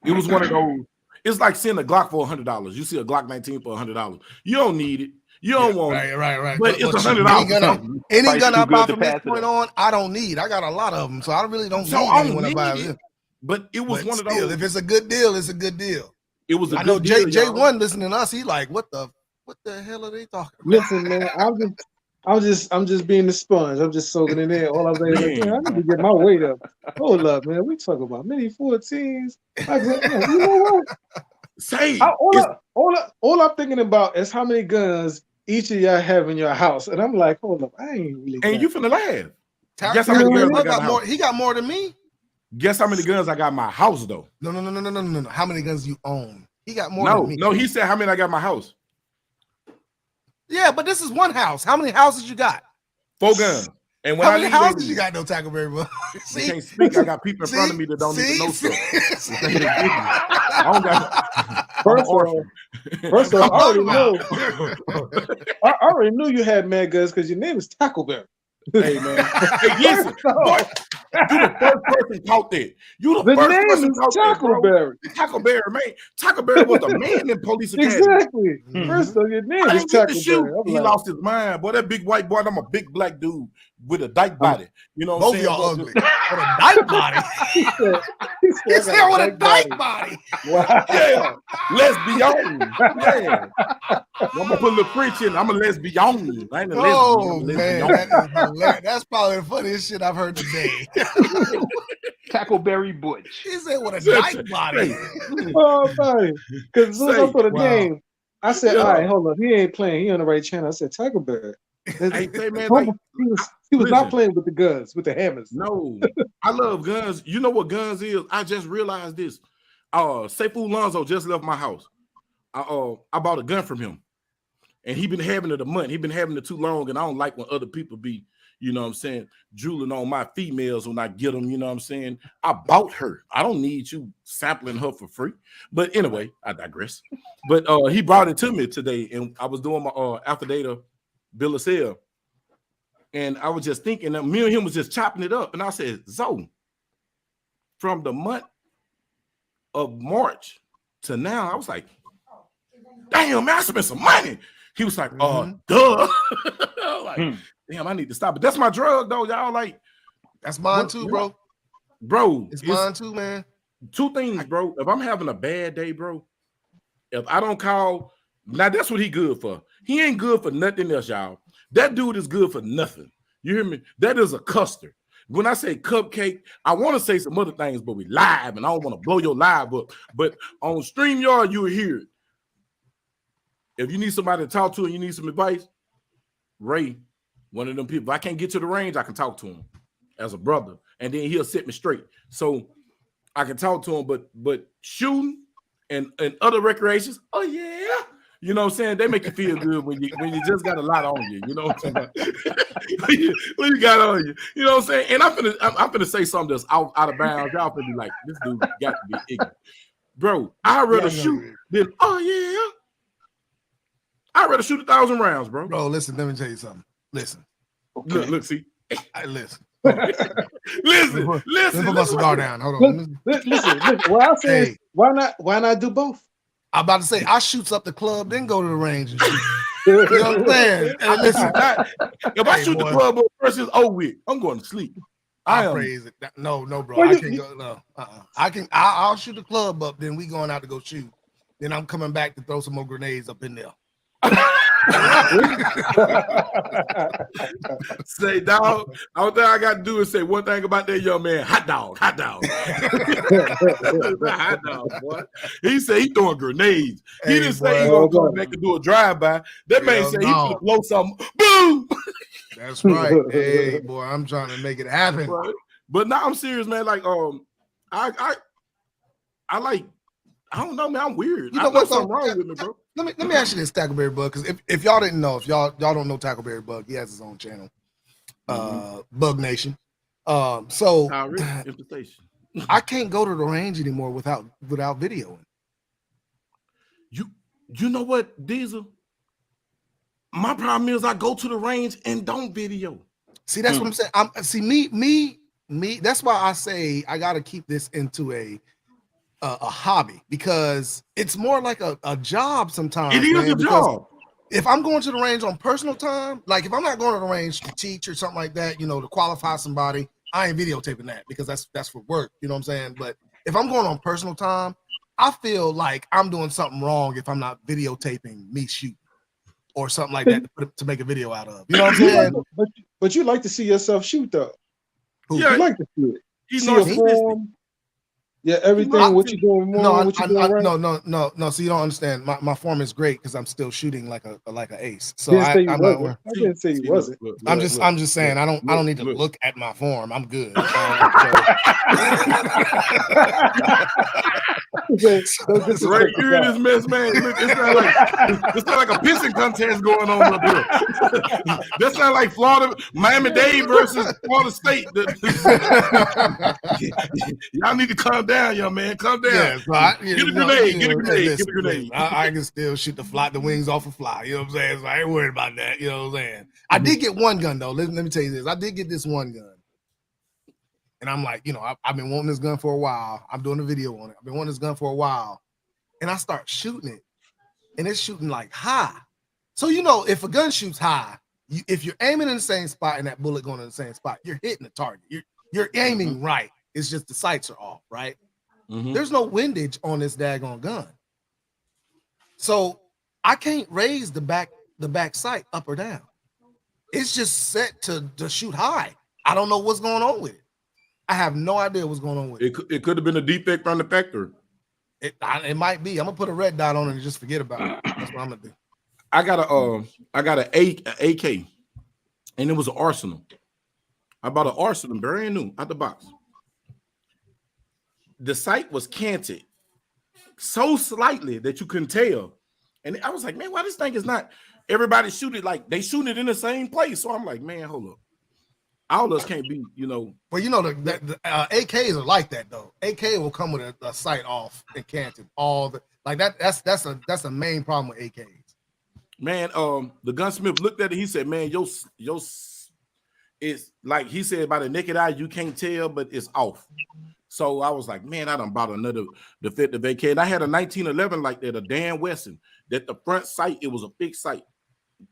It was one of those. It's like seeing a Glock for $100. You see a Glock 19 for $100. You don't need it. You don't want it. Right. But it's $100. Any gun I buy from this point on, I don't need. I got a lot of them, so I really don't need any when I buy it. But it was one of those. If it's a good deal, it's a good deal. It was a I good know deal. J1 listening to us, he like, what the hell are they talking about? Listen, man, I'm just being the sponge. I'm just soaking it in. All I'm saying is, like, I need to get my weight up. Hold up, man. We talking about mini 14s. You know what? Say all I'm thinking about is how many guns each of y'all have in your house, and I'm like, hold up, I ain't really. And you finna laugh. Guess how many guns I got more? He got more than me. Guess how many guns I got in my house though? No. How many guns you own? He got more than me. No, he said how many I got in my house. Yeah, but this is one house. How many houses you got? 4 guns. And when how many houses you got? No Taco Berry. You can't speak. I got people in front of me that don't even know stuff. I don't got. First of all, I already knew you had mad guns because your name is Taco Berry. Hey man, hey, listen, boy, you the first person caught that. You the first name person is caught Taco that, Berry. Taco Berry, man. Taco Berry was a man in police academy. Exactly. First of all, your name is Taco Berry. He lost his mind, boy. That big white boy. I'm a big black dude with a dyke body. You know what I'm saying? Both y'all ugly. With a dyke body. He said with a dyke body. Wow. Yeah, lesbian. Yeah. I'm gonna put a little French in. I'm a lesbian. I ain't a lesbian. Oh man, that's probably the funniest shit I've heard today. Taco Berry Butch. He said with a dyke body. Oh man, because as soon as I put a name, I said, all right, hold up, he ain't playing. He on the right channel. I said Taco Berry. Hey, man, like, he was not playing with the guns, with the hammers. No, I love guns. You know what guns is? I just realized this. Seifu Lonzo just left my house. I bought a gun from him, and he been having it a month. He been having it too long, and I don't like when other people be, you know what I'm saying, drooling on my females when I get them. You know what I'm saying? I bought her. I don't need you sampling her for free. But anyway, I digress. But he brought it to me today, and I was doing my affidavit bill of sale. And I was just thinking that me and him was just chopping it up. And I said, Zoe, from the month of March to now, I was like, damn, man, I spent some money. He was like, duh. Like, damn, I need to stop. But that's my drug, though, y'all. Like, that's mine too, bro. Bro, it's mine too, man. 2 things, bro. If I'm having a bad day, bro, if I don't call, now that's what he good for. He ain't good for nothing else, y'all. That dude is good for nothing. You hear me? That is a custard. When I say cupcake, I want to say some other things, but we live, and I don't want to blow your live up. But on StreamYard, you'll hear it. If you need somebody to talk to and you need some advice, Ray, one of them people. If I can't get to the range, I can talk to him as a brother, and then he'll set me straight. So I can talk to him, but shooting, and other recreations. Oh yeah. You know what I'm saying? They make you feel good when you just got a lot on you. You know what I'm saying? when you got on you. You know what I'm saying? And I'm finna say something that's out of bounds. Y'all finna be like, this dude got to be ignorant. Bro, I'd rather shoot than, I'd rather shoot 1,000 rounds, bro. Bro, listen, let me tell you something. Listen. Okay. Look, see. Listen. listen. Let me put my cigar down. Hold on. Listen. What I say is, why not do both? I'm about to say, I shoots up the club, then go to the range and shoot. You know what I'm saying? And listen, if I shoot the club first, it's over with. I'm going to sleep. I'll praise it. No, bro. I can't go. No, I'll shoot the club up. Then we going out to go shoot. Then I'm coming back to throw some more grenades up in there. Say, dog. All I got to do is say one thing about that young man. Hot dog. Hot dog, boy. He said he throwing grenades. He didn't say he gonna come back and do a drive-by. That man said he gonna blow something. Boom. That's right. Hey, boy, I'm trying to make it happen. But now I'm serious, man. Like, I like, I don't know, man. I'm weird. You know what's something wrong with me, bro? Let me ask you this, Tackleberry Bug, because if y'all didn't know, if y'all don't know Tackleberry Bug, he has his own channel, Bug Nation. So I can't go to the range anymore without videoing. You know what, Diesel? My problem is I go to the range and don't video. See, that's what I'm saying. Me. That's why I say I got to keep this into a hobby, because it's more like a job sometimes. It is a job. If I'm going to the range on personal time, like if I'm not going to the range to teach or something like that, you know, to qualify somebody, I ain't videotaping that because that's for work. You know what I'm saying? But if I'm going on personal time, I feel like I'm doing something wrong if I'm not videotaping me shooting or something like that to make a video out of. You know what I'm saying? But you like to see yourself shoot though. Yeah, you like to see it. See your form. Yeah, everything. What you doing wrong? No. So you don't understand. My form is great because I'm still shooting like an ace. So I didn't say you wasn't. I'm just saying I don't need to look at my form. I'm good. Right, you're in this mess, man. Look, it's not like a pissing contest going on up here. That sounds like Miami-Dade versus Florida State. Y'all need to calm down, young man. Calm down. Yeah, so get a grenade. Get a grenade. I can still shoot the wings off a fly. You know what I'm saying? So I ain't worried about that. You know what I'm saying? I did get one gun though. Let me tell you this. I did get this one gun. And I'm like, you know, I've been wanting this gun for a while. I'm doing a video on it. I've been wanting this gun for a while. And I start shooting it. And it's shooting like high. So, you know, if a gun shoots high, if you're aiming in the same spot and that bullet going in the same spot, you're hitting the target. You're aiming right. It's just the sights are off, right? There's no windage on this daggone gun. So I can't raise the back sight up or down. It's just set to shoot high. I don't know what's going on with it. I have no idea what's going on with it. It could have been a defect from the factory. It might be. I'm gonna put a red dot on it and just forget about it. That's what I'm gonna do. I got an AK, and it was an Arsenal. I bought an Arsenal brand new out the box. The sight was canted so slightly that you couldn't tell, and I was like, man, why this thing is not? Everybody shoot it like they shoot it in the same place. So I'm like, man, hold up. All of us can't be, you know. Well, you know, the AKs are like that though. AK will come with a sight off and canted. That's a main problem with AKs. Man, the gunsmith looked at it. He said, man, your it's like he said by the naked eye you can't tell, but it's off. So I was like, man, I done bought another defective AK. And I had a 1911 like that, a Dan Wesson. That the front sight, it was a fixed sight.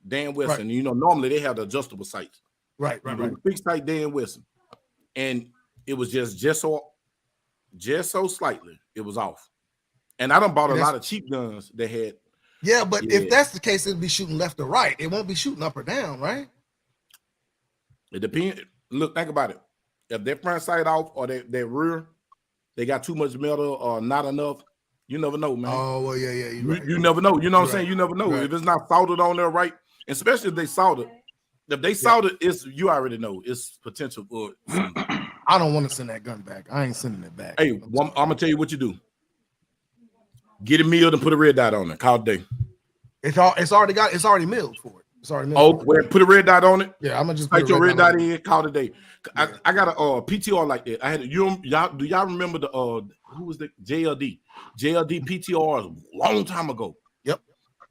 Dan Wesson. Right. You know, normally they have the adjustable sights. Right. Fixed sight Dan Wesson. And it was just so slightly, it was off. And I done bought a lot of cheap guns that had. Yeah, but if that's the case, it'll be shooting left or right. It won't be shooting up or down, right? It depends. Look, think about it. If their front sight off or their rear, they got too much metal or not enough, you never know, man. Oh, well, yeah. You never know. You know what I'm saying? You never know. Right. If it's not soldered on there right, especially if they soldered. If they soldered, you already know it's potential for it. I don't want to send that gun back. I ain't sending it back. Hey, I'm going to tell you what you do. Get it milled and put a red dot on it. Call it day. It's already milled for it. It's already milled. Oh, well, put a red dot on it. Yeah, I'm gonna just put your red dot in. Call it a day. Yeah. I got a PTR like that. I had y'all. Do y'all remember the who was the JLD? JLD PTRs a long time ago. Yep.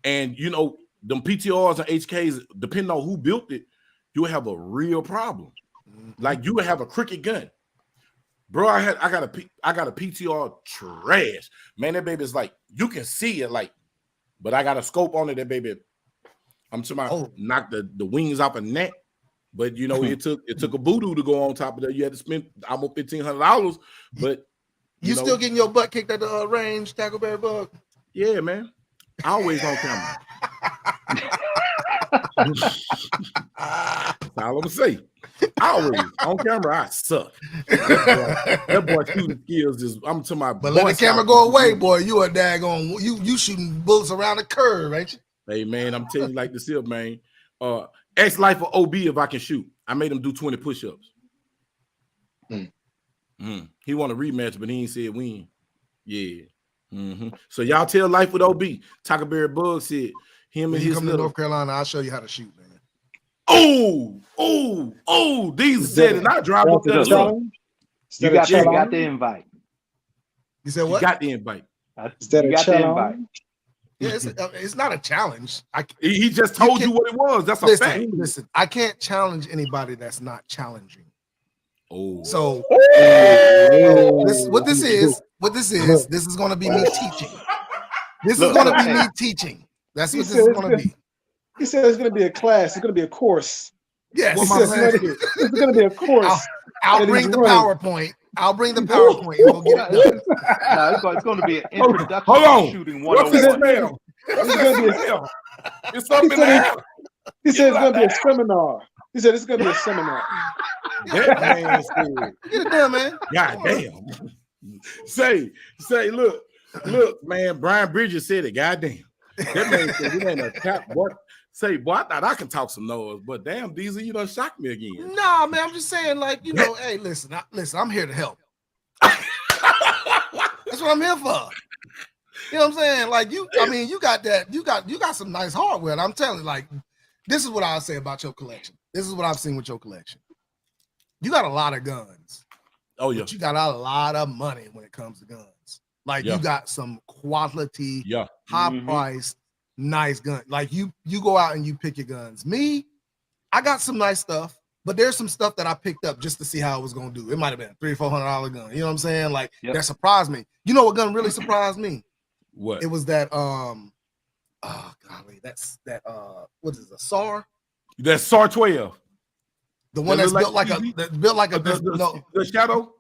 And you know them PTRs and HKs, depending on who built it, you have a real problem. Like you would have a crooked gun. Bro, I got a PTR trash. Man, that baby is like, you can see it like, but I got a scope on it, that baby. I'm talking about knock the wings off a neck. But you know, it took a voodoo to go on top of that. You had to spend almost $1,500, but you still getting your butt kicked at the range, Tackleberry Bug? Yeah, man. Always on camera. That's all I'm gonna say. Always on camera, I suck. That boy shooting skills is. I'm to my. But let the camera go away, boy. You a daggone. You shooting bullets around the curve, ain't you? Hey man, I'm telling you like this here, man. X life for OB if I can shoot. I made him do 20 push-ups. He want a rematch, but he ain't said win. Yeah. So y'all tell life with OB. Tackleberry Bug said him and his come to North Carolina. I'll show you how to shoot, man. These said and I drive up there. You got the invite. You said what? You got the invite. You got the invite. Yeah, it's not a challenge. He just told you what it was. That's a fact. Listen, I can't challenge anybody that's not challenging. So this is going to be me teaching. This is going to be me teaching. That's what this is going to be. He said it's going to be a class. It's going to be a course. Yes, it's going to be a course. I'll bring the PowerPoint. I'll bring the PowerPoint and we'll get it done. No, it's going to be an introduction to shooting 101. It's something else. He said it's going to be a seminar. He said it's going to be a seminar. Get it done, man. God damn. Say, look, man. Brian Bridges said it. God damn. That man said it ain't a tap. Say, boy, I thought I could talk some noise, but damn, Diesel, you done shocked me again. Nah, man, I'm just saying, like, you know, hey, listen, I'm here to help. That's what I'm here for. You know what I'm saying? Like, you got some nice hardware. And I'm telling you, like, this is what I'll say about your collection. This is what I've seen with your collection. You got a lot of guns. Oh, yeah. But you got a lot of money when it comes to guns. Like, you got some quality, high-priced, nice gun. Like you go out and you pick your guns. Me, I got some nice stuff, but there's some stuff that I picked up just to see how it was gonna do. It might have been a $300 or $400 gun. You know what I'm saying? Like that surprised me. You know what gun really surprised me? What? It was that that's that what is it, a SAR? That SAR 12. The one that's built like the Shadow?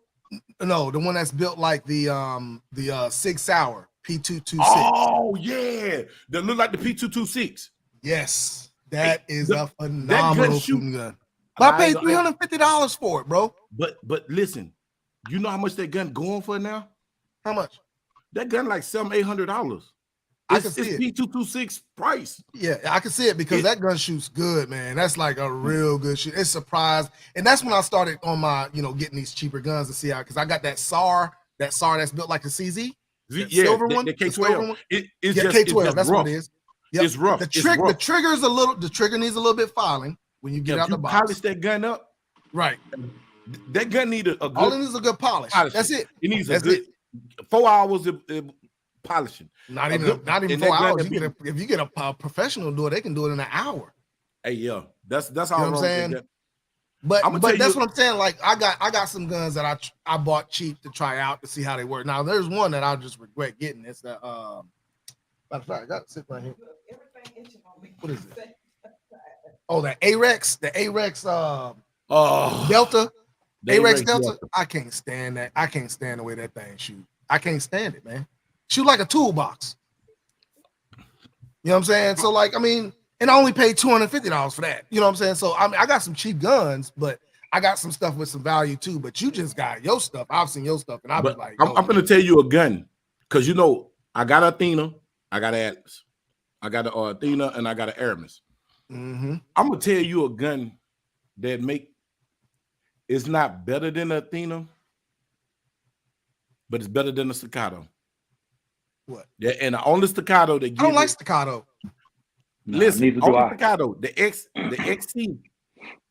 No, the one that's built like the Sig Sauer P226. Oh yeah, that look like the P226. Yes, that is a phenomenal shooting gun. But I paid $350 for it, bro. But listen, you know how much that gun going for now? How much? That gun like $700-800. I can see it. P226 price. Yeah, I can see it because that gun shoots good, man. That's like a real good shoot. It's surprised, and that's when I started on my, getting these cheaper guns to see how, because I got that SAR that's built like a CZ. Silver one, the K12. It's K12. That's rough. what it is. Yep. It's rough. The trigger needs a little bit filing when you get out the box. Polish that gun up, right? That gun needs a good. All it needs is a good polish. That's it. It needs a good 4 hours of polishing. Not even 4 hours. If you get a professional do it, they can do it in an hour. Hey, yeah, that's all. You know what I'm saying? But that's what I'm saying. Like I got some guns that I bought cheap to try out to see how they work. Now there's one that I'll just regret getting. It's the I got it sit right here. What is it? Oh, the Arex, Delta. Arex Delta. I can't stand that. I can't stand the way that thing shoot. I can't stand it, man. Shoot like a toolbox. You know what I'm saying? So like, I mean. And I only paid $250 for that. You know what I'm saying? So I got some cheap guns, but I got some stuff with some value too. But you just got your stuff. I've seen your stuff, and I was like, I'm gonna tell you a gun, because I got Athena, I got Atlas, I got an Athena, and I got an Aramis. I'm gonna tell you a gun that it's not better than Athena, but it's better than a Staccato. What? Yeah, and the only staccato they give I don't like it- staccato. No, Listen, neither do only I. staccato, the XC.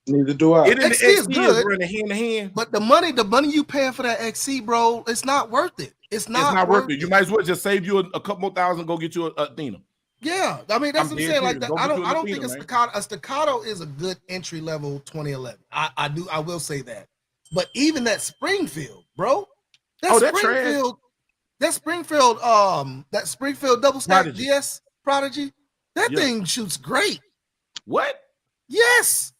Neither do I. It in the XC is XC good. is running hand to hand. But the money you paying for that XC, bro, it's not worth it. It's not worth it. You might as well just save you a couple more thousand, go get you a Athena. Yeah, I mean that's I'm what I'm dead saying. Like serious. that, Go I get you don't an think Athena, a staccato. A staccato is a good entry level 2011. I will say that. But even that Springfield, bro, that Springfield double stack Prodigy. DS Prodigy, that thing shoots great. What? Yes.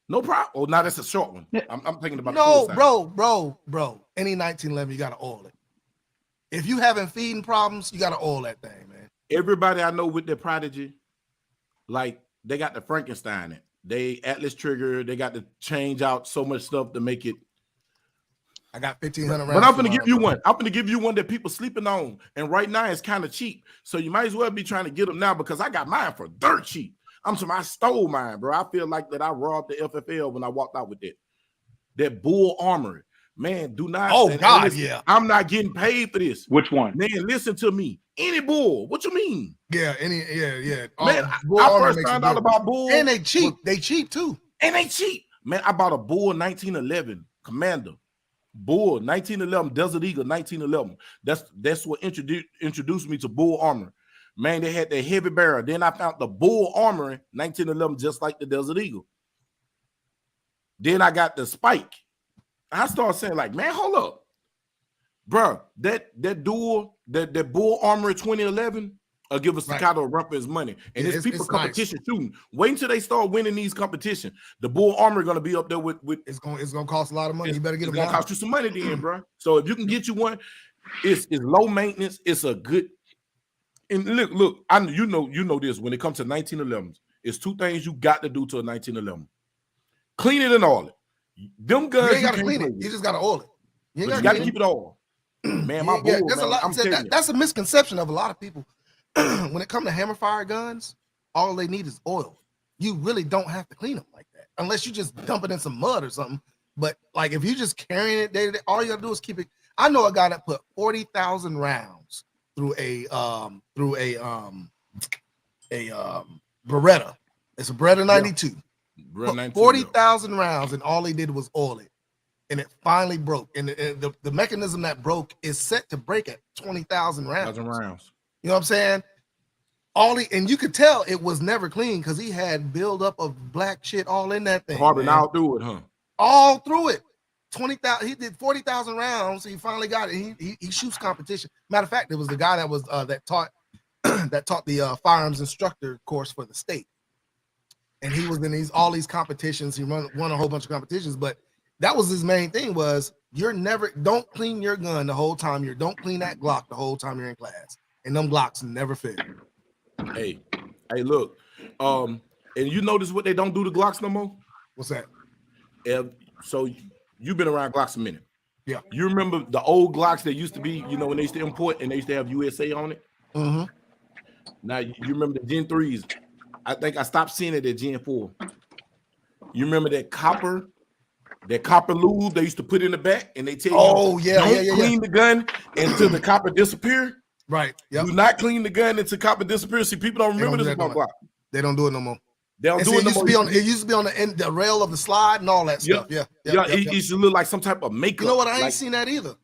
No problem. Oh, now that's a short one. I'm thinking about No, the full size. bro. Any 1911, you gotta oil it. If you having feeding problems, you gotta oil that thing, man. Everybody I know with their Prodigy, like they got the Frankenstein it. They Atlas trigger. They got to change out so much stuff to make it. I got 1,500 rounds. But I'm gonna give you one. I'm gonna give you one that people sleeping on, and right now it's kind of cheap. So you might as well be trying to get them now because I got mine for dirt cheap. I stole mine, bro. I feel like that I robbed the FFL when I walked out with that. That bull armory. Man, do not. Oh, God, listen, yeah. I'm not getting paid for this. Which one? Man, listen to me. Any bull. What you mean? Yeah. Man, I first found out about bull. And they cheap. They cheap too. And they cheap. Man, I bought a bull 1911 Commander. Bull 1911 Desert Eagle 1911. That's what introduced me to bull armor. Man, they had the heavy barrel. Then I found the bull armor 1911, just like the Desert Eagle. Then I got the spike. I started saying, like, man, hold up, bro. That bull armor 2011 will give a staccato run for his money. And it's people competition shooting. Wait until they start winning these competitions. The bull armor gonna be up there with it's gonna cost a lot of money. You better get it. It's gonna cost you some money then, bro. So if you can get you one, it's low maintenance. It's a good. And look, you know this. When it comes to 1911s, it's two things you got to do to a 1911: clean it and oil it. Them guns, you ain't gotta clean it. You just gotta oil it. You gotta keep it all. Man, my bull, man, that's a misconception of a lot of people. When it comes to hammer fire guns, all they need is oil. You really don't have to clean them like that, unless you just dump it in some mud or something. But like if you just carrying it day to day, all you gotta do is keep it. I know a guy that put 40,000 rounds through a Beretta. It's a Beretta 92. 40,000 rounds, and all he did was oil it, and it finally broke. And the mechanism that broke is set to break at 20,000 rounds. You know what I'm saying? And you could tell it was never clean because he had buildup of black shit all in that thing. Carbon all through it, huh? All through it. 20,000. He did 40,000 rounds. He finally got it. He shoots competition. Matter of fact, it was the guy that was that taught the firearms instructor course for the state. And he was in all these competitions. He won a whole bunch of competitions, but that was his main thing was don't clean your gun the whole time don't clean that Glock the whole time you're in class. And them Glocks never fail. Hey, look. And you notice what they don't do to Glocks no more? What's that? So you've been around Glocks a minute. Yeah. You remember the old Glocks that used to be, when they used to import and they used to have USA on it? Mm-hmm. Now you remember the Gen 3s. I think I stopped seeing it at Gen 4. You remember that copper lube they used to put in the back and they tell you, don't clean the gun until the copper disappear. Right. Yep. Do not clean the gun until copper disappears. See, people don't remember this about Glock. They don't do it no more. They don't do it no more. It used to be on the rail of the slide and all that stuff. Yeah. It used to look like some type of makeup. You know what? I ain't seen that either.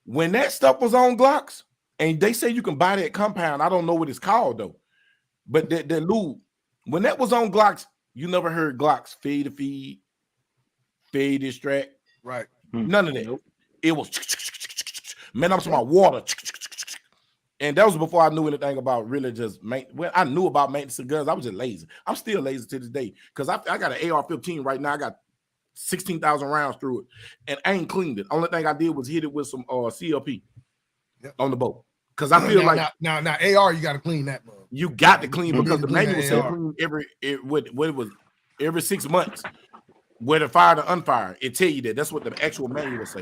When that stuff was on Glocks, and they say you can buy that compound. I don't know what it's called though. But that lube, when that was on Glocks, you never heard Glocks fade to feed, fade distract. Right. None of that. Nope. It was, man, I'm talking about water. And that was before I knew anything about really just I knew about maintenance of guns. I was just lazy. I'm still lazy to this day because I got an AR-15 right now. I got 16,000 rounds through it, and I ain't cleaned it. Only thing I did was hit it with some CLP on the boat. Because I feel now AR, you got to clean that. You got to clean because the manual said clean every 6 months, whether fired or unfired. It tell you that. That's what the actual manual say.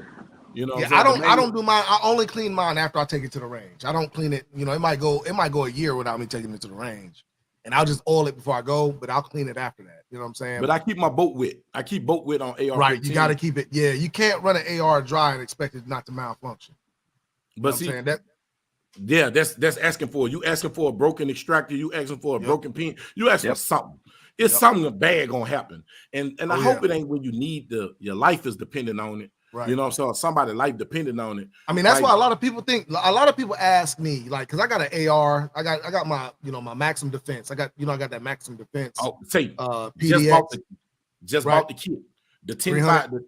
I don't do mine. I only clean mine after I take it to the range. I don't clean it. It might go a year without me taking it to the range, and I'll just oil it before I go. But I'll clean it after that. You know what I'm saying? But I keep my boat wet. I keep boat wet on AR. Right. You got to keep it. Yeah. You can't run an AR dry and expect it not to malfunction. But see, that yeah, that's asking for you asking for a broken extractor, you asking for a broken pin, you asking for something. It's something bad gonna happen, and I hope it ain't when you need your life is dependent on it. Right. You know what I'm saying? Somebody's life dependent on it. I mean, that's why a lot of people think. A lot of people ask me, like, because I got an AR, I got my my Maximum Defense. I got that Maximum Defense. Oh, say PDX. Just bought the kit, the 10.5.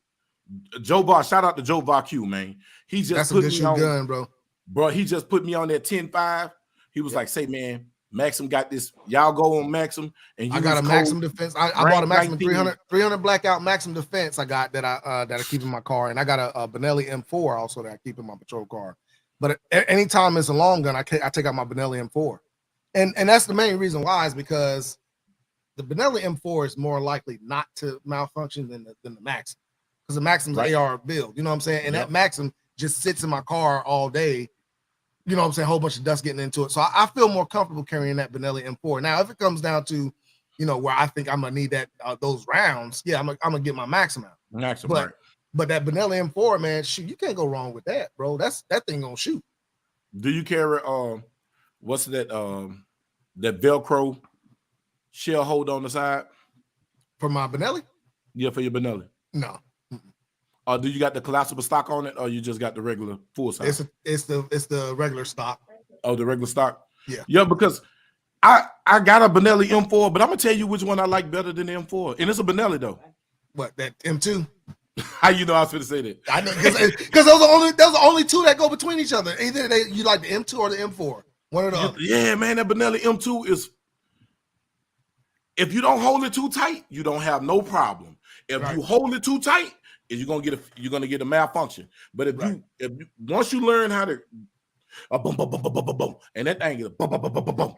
Joe Bar, shout out to Joe Bar Q, man. He just put me on gun, bro. He just put me on that 10.5. He was like, "Say, man, Maxim got this. Y'all go on Maxim." And I got a Maximum Defense. I bought a Maximum 300 blackout Maximum Defense. I got that I keep in my car, and I got a Benelli M4 also that I keep in my patrol car. But anytime it's a long gun, I take out my Benelli M4, and that's the main reason why is because the Benelli M4 is more likely not to malfunction than the Maxim, because the Maxim's an AR build. You know what I'm saying? And that Maxim just sits in my car all day. You know what I'm saying? A whole bunch of dust getting into it. So I feel more comfortable carrying that Benelli M4. Now, if it comes down to, where I think I'm gonna need that those rounds, I'm gonna get my Maxim out. But that Benelli M4, man, shoot, you can't go wrong with that, bro. That thing gonna shoot. Do you carry what's that that Velcro shell hold on the side for my Benelli? Yeah, for your Benelli. No. Do you got the collapsible stock on it, or you just got the regular full size? It's the regular stock. Oh, the regular stock. Yeah, because I got a Benelli M4, but I'm gonna tell you which one I like better than the M4, and it's a Benelli though. What, that M2? How you know I was going to say that? I know because those are the only two that go between each other. Either you like the M2 or the M4. One or the other. Yeah, man, that Benelli M2 is. If you don't hold it too tight, you don't have no problem. If you hold it too tight, you're gonna get a malfunction. But if you once you learn how to boom, boom, boom, boom, boom, boom, boom, and that thing is boom, boom, boom, boom, boom, boom.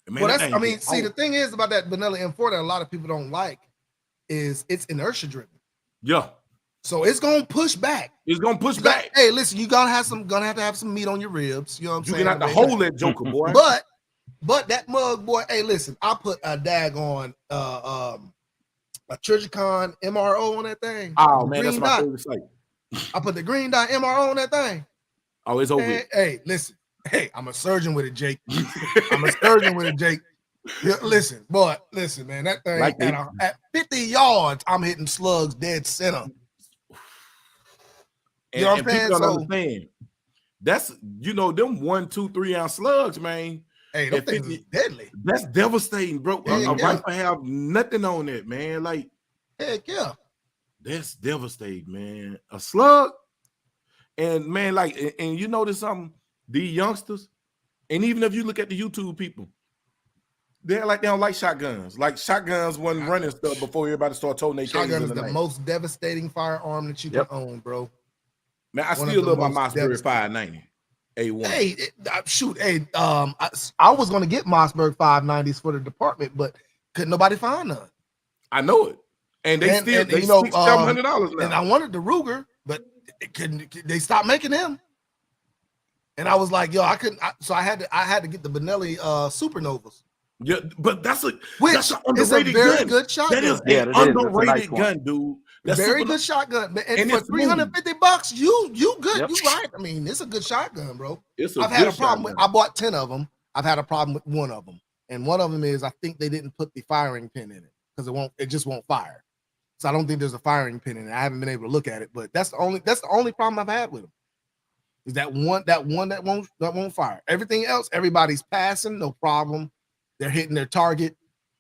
Man, well, the thing is about that Benelli M4 that a lot of people don't like is it's inertia driven. Yeah. So it's gonna push back. It's gonna push back. Hey, listen, you gonna have to have some meat on your ribs. You know what I'm saying? You're gonna have to hold that joker, boy. But that mug, boy. Hey, listen, I put a daggone a Trigicon MRO on that thing. Oh man, that's my favorite site. I put the green dot MRO on that thing. Oh, it's over. Hey, listen. Hey, I'm a surgeon with it, Jake. I'm a surgeon with it, Jake. Yeah, listen, boy, listen, man. That thing at 50 yards, I'm hitting slugs dead center. You know what I'm saying? People don't understand. That's them 1, 2, 3 ounce slugs, man. Hey, those things is deadly. That's devastating, bro. A rifle have nothing on it, man. Like, heck yeah. That's devastating, man. A slug, and man, like, and you notice something, these youngsters, and even if you look at the YouTube people, they don't like shotguns. Like, shotguns wasn't running stuff before everybody started toting their shotgun is the most devastating firearm that you can own, bro. Man, I still love my Mossberg 590. A1. Hey, shoot. Hey, I was gonna get Mossberg 590s for the department, but couldn't nobody find none. I know it, and they $600-$700 now. And I wanted the Ruger, but they stopped making them. And I was like, yo, I couldn't. So I had to get the Benelli Supernovas. Yeah, but that's an underrated gun. Good shotgun. That is an underrated gun, dude. That's very good shotgun, and for $350, you good. Yep. You right. I mean, it's a good shotgun, bro. I've had a problem with. I bought 10 of them. I've had a problem with one of them, and one of them is I think they didn't put the firing pin in it because it just won't fire. So I don't think there's a firing pin in it. I haven't been able to look at it, but that's the only problem I've had with them. Is that one that won't fire. Everything else, everybody's passing, no problem. They're hitting their target.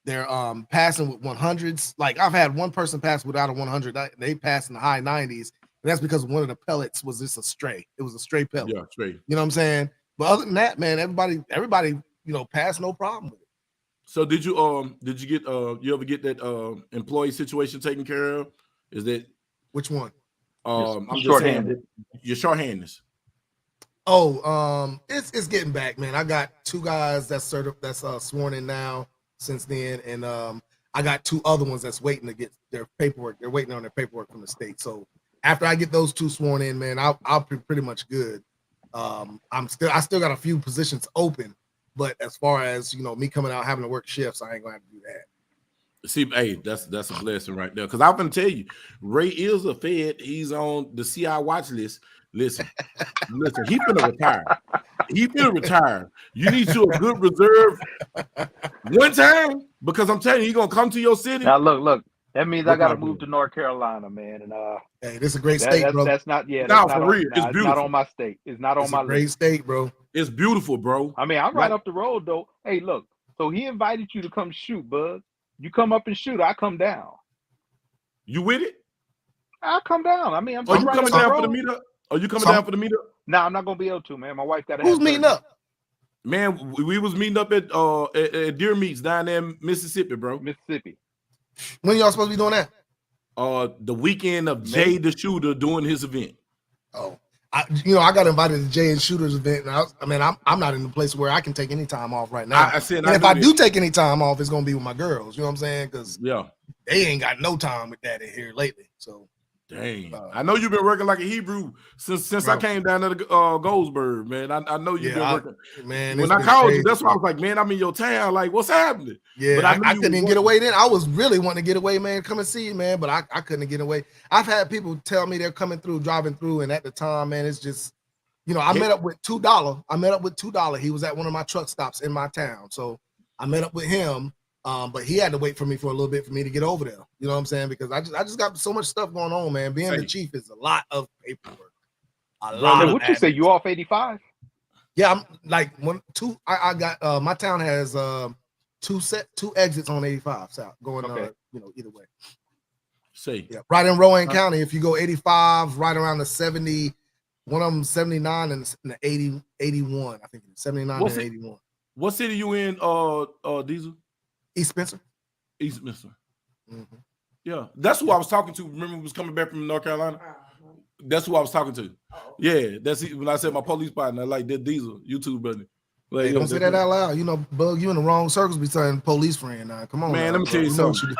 They're passing with 100s. Like, I've had one person pass without a 100. They passed in the high 90s. And that's because one of the pellets was just a stray. It was a stray pellet. Yeah, stray. You know what I'm saying? But other than that, man, everybody, passed no problem with it. So did you get you ever get that employee situation taken care of? Is that which one? I'm just saying your shorthandedness. Oh, it's getting back, man. I got 2 guys that's sworn in now since then, and I got 2 other ones that's waiting to get their paperwork. They're waiting on their paperwork from the state. So after I get those 2 sworn in, man, I'll be pretty much good. I still got a few positions open, but as far as me coming out having to work shifts, I ain't gonna have to do that. See, hey, that's a blessing right there. Because I'm gonna tell you, Ray is a Fed. He's on the CI watch list. Listen, he finna retire. He finna retire. You need you a good reserve one time because I'm telling you, he's gonna come to your city. Now look. That means I gotta move to North Carolina, man. And hey, this is a great state, bro. That's not for real. It's beautiful. Not on my state. It's not on my list. Great state, bro. It's beautiful, bro. I mean, I'm right up the road though. Hey, look. So he invited you to come shoot, bud. You come up and shoot. I come down. You with it? I'll come down. I mean, I'm. Are you coming down for the meetup? Are you coming down for the meetup? No, I'm not gonna be able to, man. My wife got to. Who's meeting up? Man, we was meeting up at Deer Meats down there in Mississippi, bro. Mississippi. When y'all supposed to be doing that? The weekend of Jay the Shooter doing his event. Oh, I got invited to Jay and Shooter's event. And I'm not in the place where I can take any time off right now. If I do take any time off, it's gonna be with my girls. You know what I'm saying? Because they ain't got no time with that in here lately. So dang, I know you've been working like a Hebrew since I came down to Goldsboro, man. I know you've been working, man. When I called you, that's why I was like, man, I'm in your town. Like, what's happening? Yeah, but I couldn't get away then. I was really wanting to get away, man. Come and see you, man. But I couldn't get away. I've had people tell me they're driving through, and at the time, man, it's just, I met up with $2. He was at one of my truck stops in my town, so I met up with him. But he had to wait for me for a little bit for me to get over there. You know what I'm saying? Because I just got so much stuff going on, man. Being the chief is a lot of paperwork. What you say? You off 85? Yeah, I'm like I got my town has two exits on 85 south going either way. Right in Rowan County. If you go 85, right around the 70, one of them 79 and the 81. I think it's 79 and 81. What city you in, Diesel? East Spencer. Mm-hmm. Yeah, that's who I was talking to. Remember, we was coming back from North Carolina. That's who I was talking to. Yeah, that's when I said my police partner, like that Diesel, YouTube brother. Like, don't say that out loud. Bug, you in the wrong circles be saying police friend now. Come on, man. Now, let me tell you something.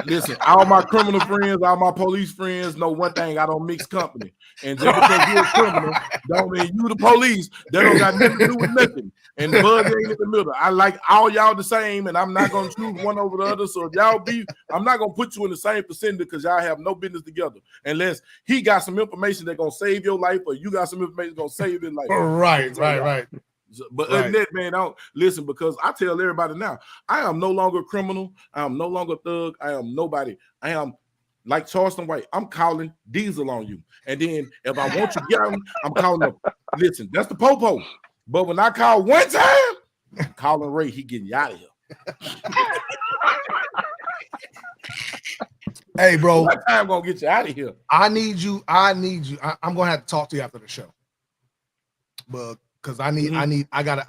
Listen, all my criminal friends, all my police friends know one thing: I don't mix company. And just because you're a criminal, don't mean you the police. That don't got nothing to do with nothing. And Bug ain't in the middle. I like all y'all the same, and I'm not gonna choose one over the other. So if y'all I'm not gonna put you in the same vicinity because y'all have no business together. Unless he got some information that's gonna save your life, or you got some information that's gonna save his life. Right. But other than that, man, don't listen, because I tell everybody now, I am no longer a criminal. I am no longer a thug. I am nobody. I am like Charleston White. I'm calling Diesel on you. And then if I want you to get him, I'm calling him. Listen, that's the Popo. But when I call one time, calling Ray, he getting you out of here. Hey, bro. One time gonna get you out of here. I need you. I'm gonna have to talk to you after the show. But because I got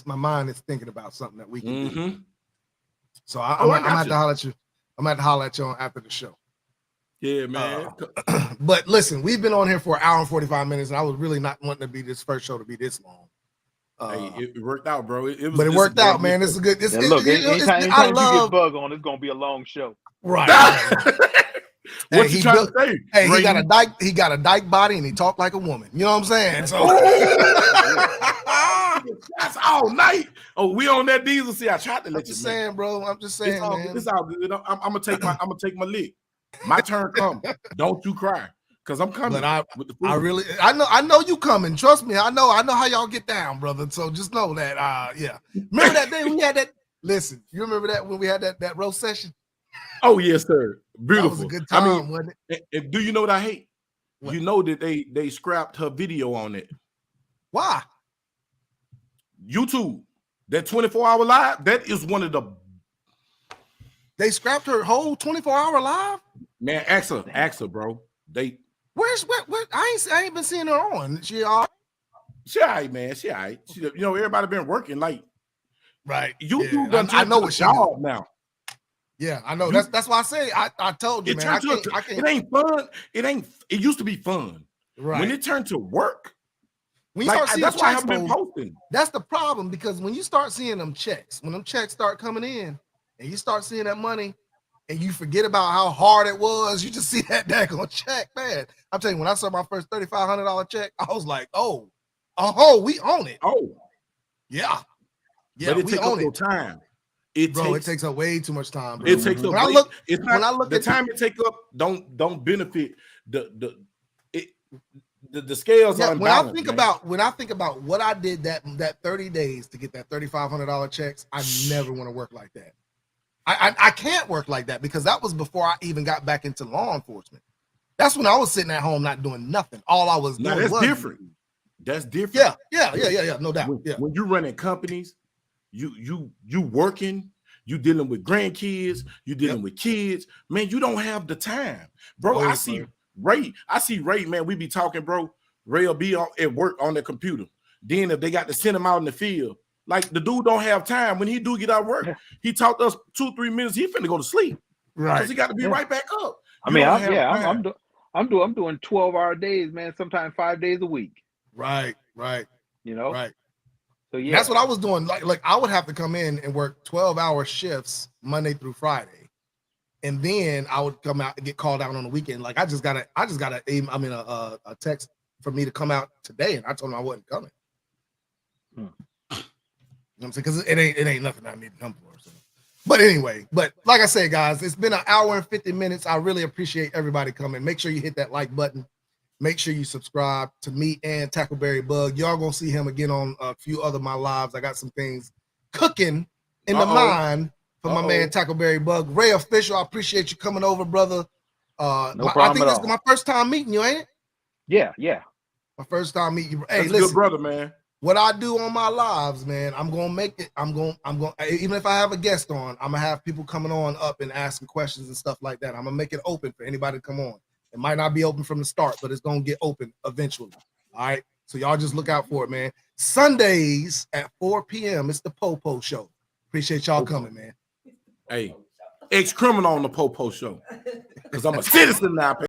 my mind is thinking about something that we can do. So I'm gonna have to holler at you. I'm gonna have to holler at you on after the show. Yeah, man. But listen, we've been on here for an hour and 45 minutes, and I was really not wanting to be this first show to be this long. Hey, it worked out, bro. It worked out, man. This is good. Look, anytime you get Bug on, it's gonna be a long show. Right. What you trying to say? Hey, he got a dyke body and he talked like a woman. You know what I'm saying? So that's all night. Oh, we on that Diesel. See, I tried to let you saying, bro. I'm just saying, man. It's all good. I'm gonna take my lick. My turn come. Don't you cry. Because I'm coming. But I know you coming. Trust me. I know how y'all get down, brother. So just know that yeah. Remember that day we had that? Listen, you remember that when we had that roast session? Oh, yes, sir. Beautiful. That was a good time, wasn't it? And do you know what I hate? What? You know that they scrapped her video on it. Why? YouTube. That 24-hour live, that is one of the... They scrapped her whole 24-hour live? Man, ask her, bro. Where's I ain't been seeing her on. She all right, man. She all right. Everybody been working like... Right. YouTube done I know what she job now. Yeah, I know. That's why I say I told you, man. I can't. It ain't fun. It used to be fun. Right. When it turned to work, when you start seeing that's why I haven't been posting. That's the problem, because when you start seeing them checks, when them checks start coming in, and you start seeing that money, and you forget about how hard it was, you just see that daggone check, man. I'm telling you, when I saw my first $3,500 check, I was like, oh, we own it. Oh, yeah, but it takes up your time. It takes up way too much time. Bro. It takes up. When I look the at time it takes up, don't benefit the the scales are when I unbalanced, think man. about what I did that 30 days to get that $3,500 checks, I never want to work like that. I can't work like that because that was before I even got back into law enforcement. That's when I was sitting at home not doing nothing. All I was doing was different. That's different. Yeah, no doubt. When you're running companies, you working, you dealing with grandkids, you dealing with kids, man. You don't have the time, bro. I see Ray, man. We be talking, bro. Ray will be at work on the computer. Then if they got to send him out in the field, like the dude don't have time. When he do get out of work, he talked to us 2-3 minutes. He finna go to sleep, right? Because he got to be right back up. I'm doing 12-hour days, man. Sometimes 5 days a week. Right. You know, right. So yeah, that's what I was doing. Like I would have to come in and work 12-hour shifts Monday through Friday, and then I would come out and get called out on the weekend. Like I just got a text for me to come out today, and I told him I wasn't coming. You know what I'm saying? Because it ain't nothing I need to come for. So. But anyway, like I said, guys, it's been an hour and 50 minutes. I really appreciate everybody coming. Make sure you hit that like button. Make sure you subscribe to me and Tackleberry Bug. Y'all gonna see him again on a few other my lives. I got some things cooking in the mind for my man Tackleberry Bug. Ray Official, I appreciate you coming over, brother. No problem I think this at is my first time meeting you, ain't it? Yeah. My first time meeting you. Hey, That's listen, a good brother, man. What I do on my lives, man, I'm gonna make it. I'm going. Even if I have a guest on, I'm gonna have people coming on up and asking questions and stuff like that. I'm gonna make it open for anybody to come on. It might not be open from the start, but it's gonna get open eventually. All right. So y'all just look out for it, man. Sundays at 4 p.m. It's the Popo Show. Appreciate y'all coming, man. Hey, ex-criminal on the Popo Show. Because I'm a citizen now.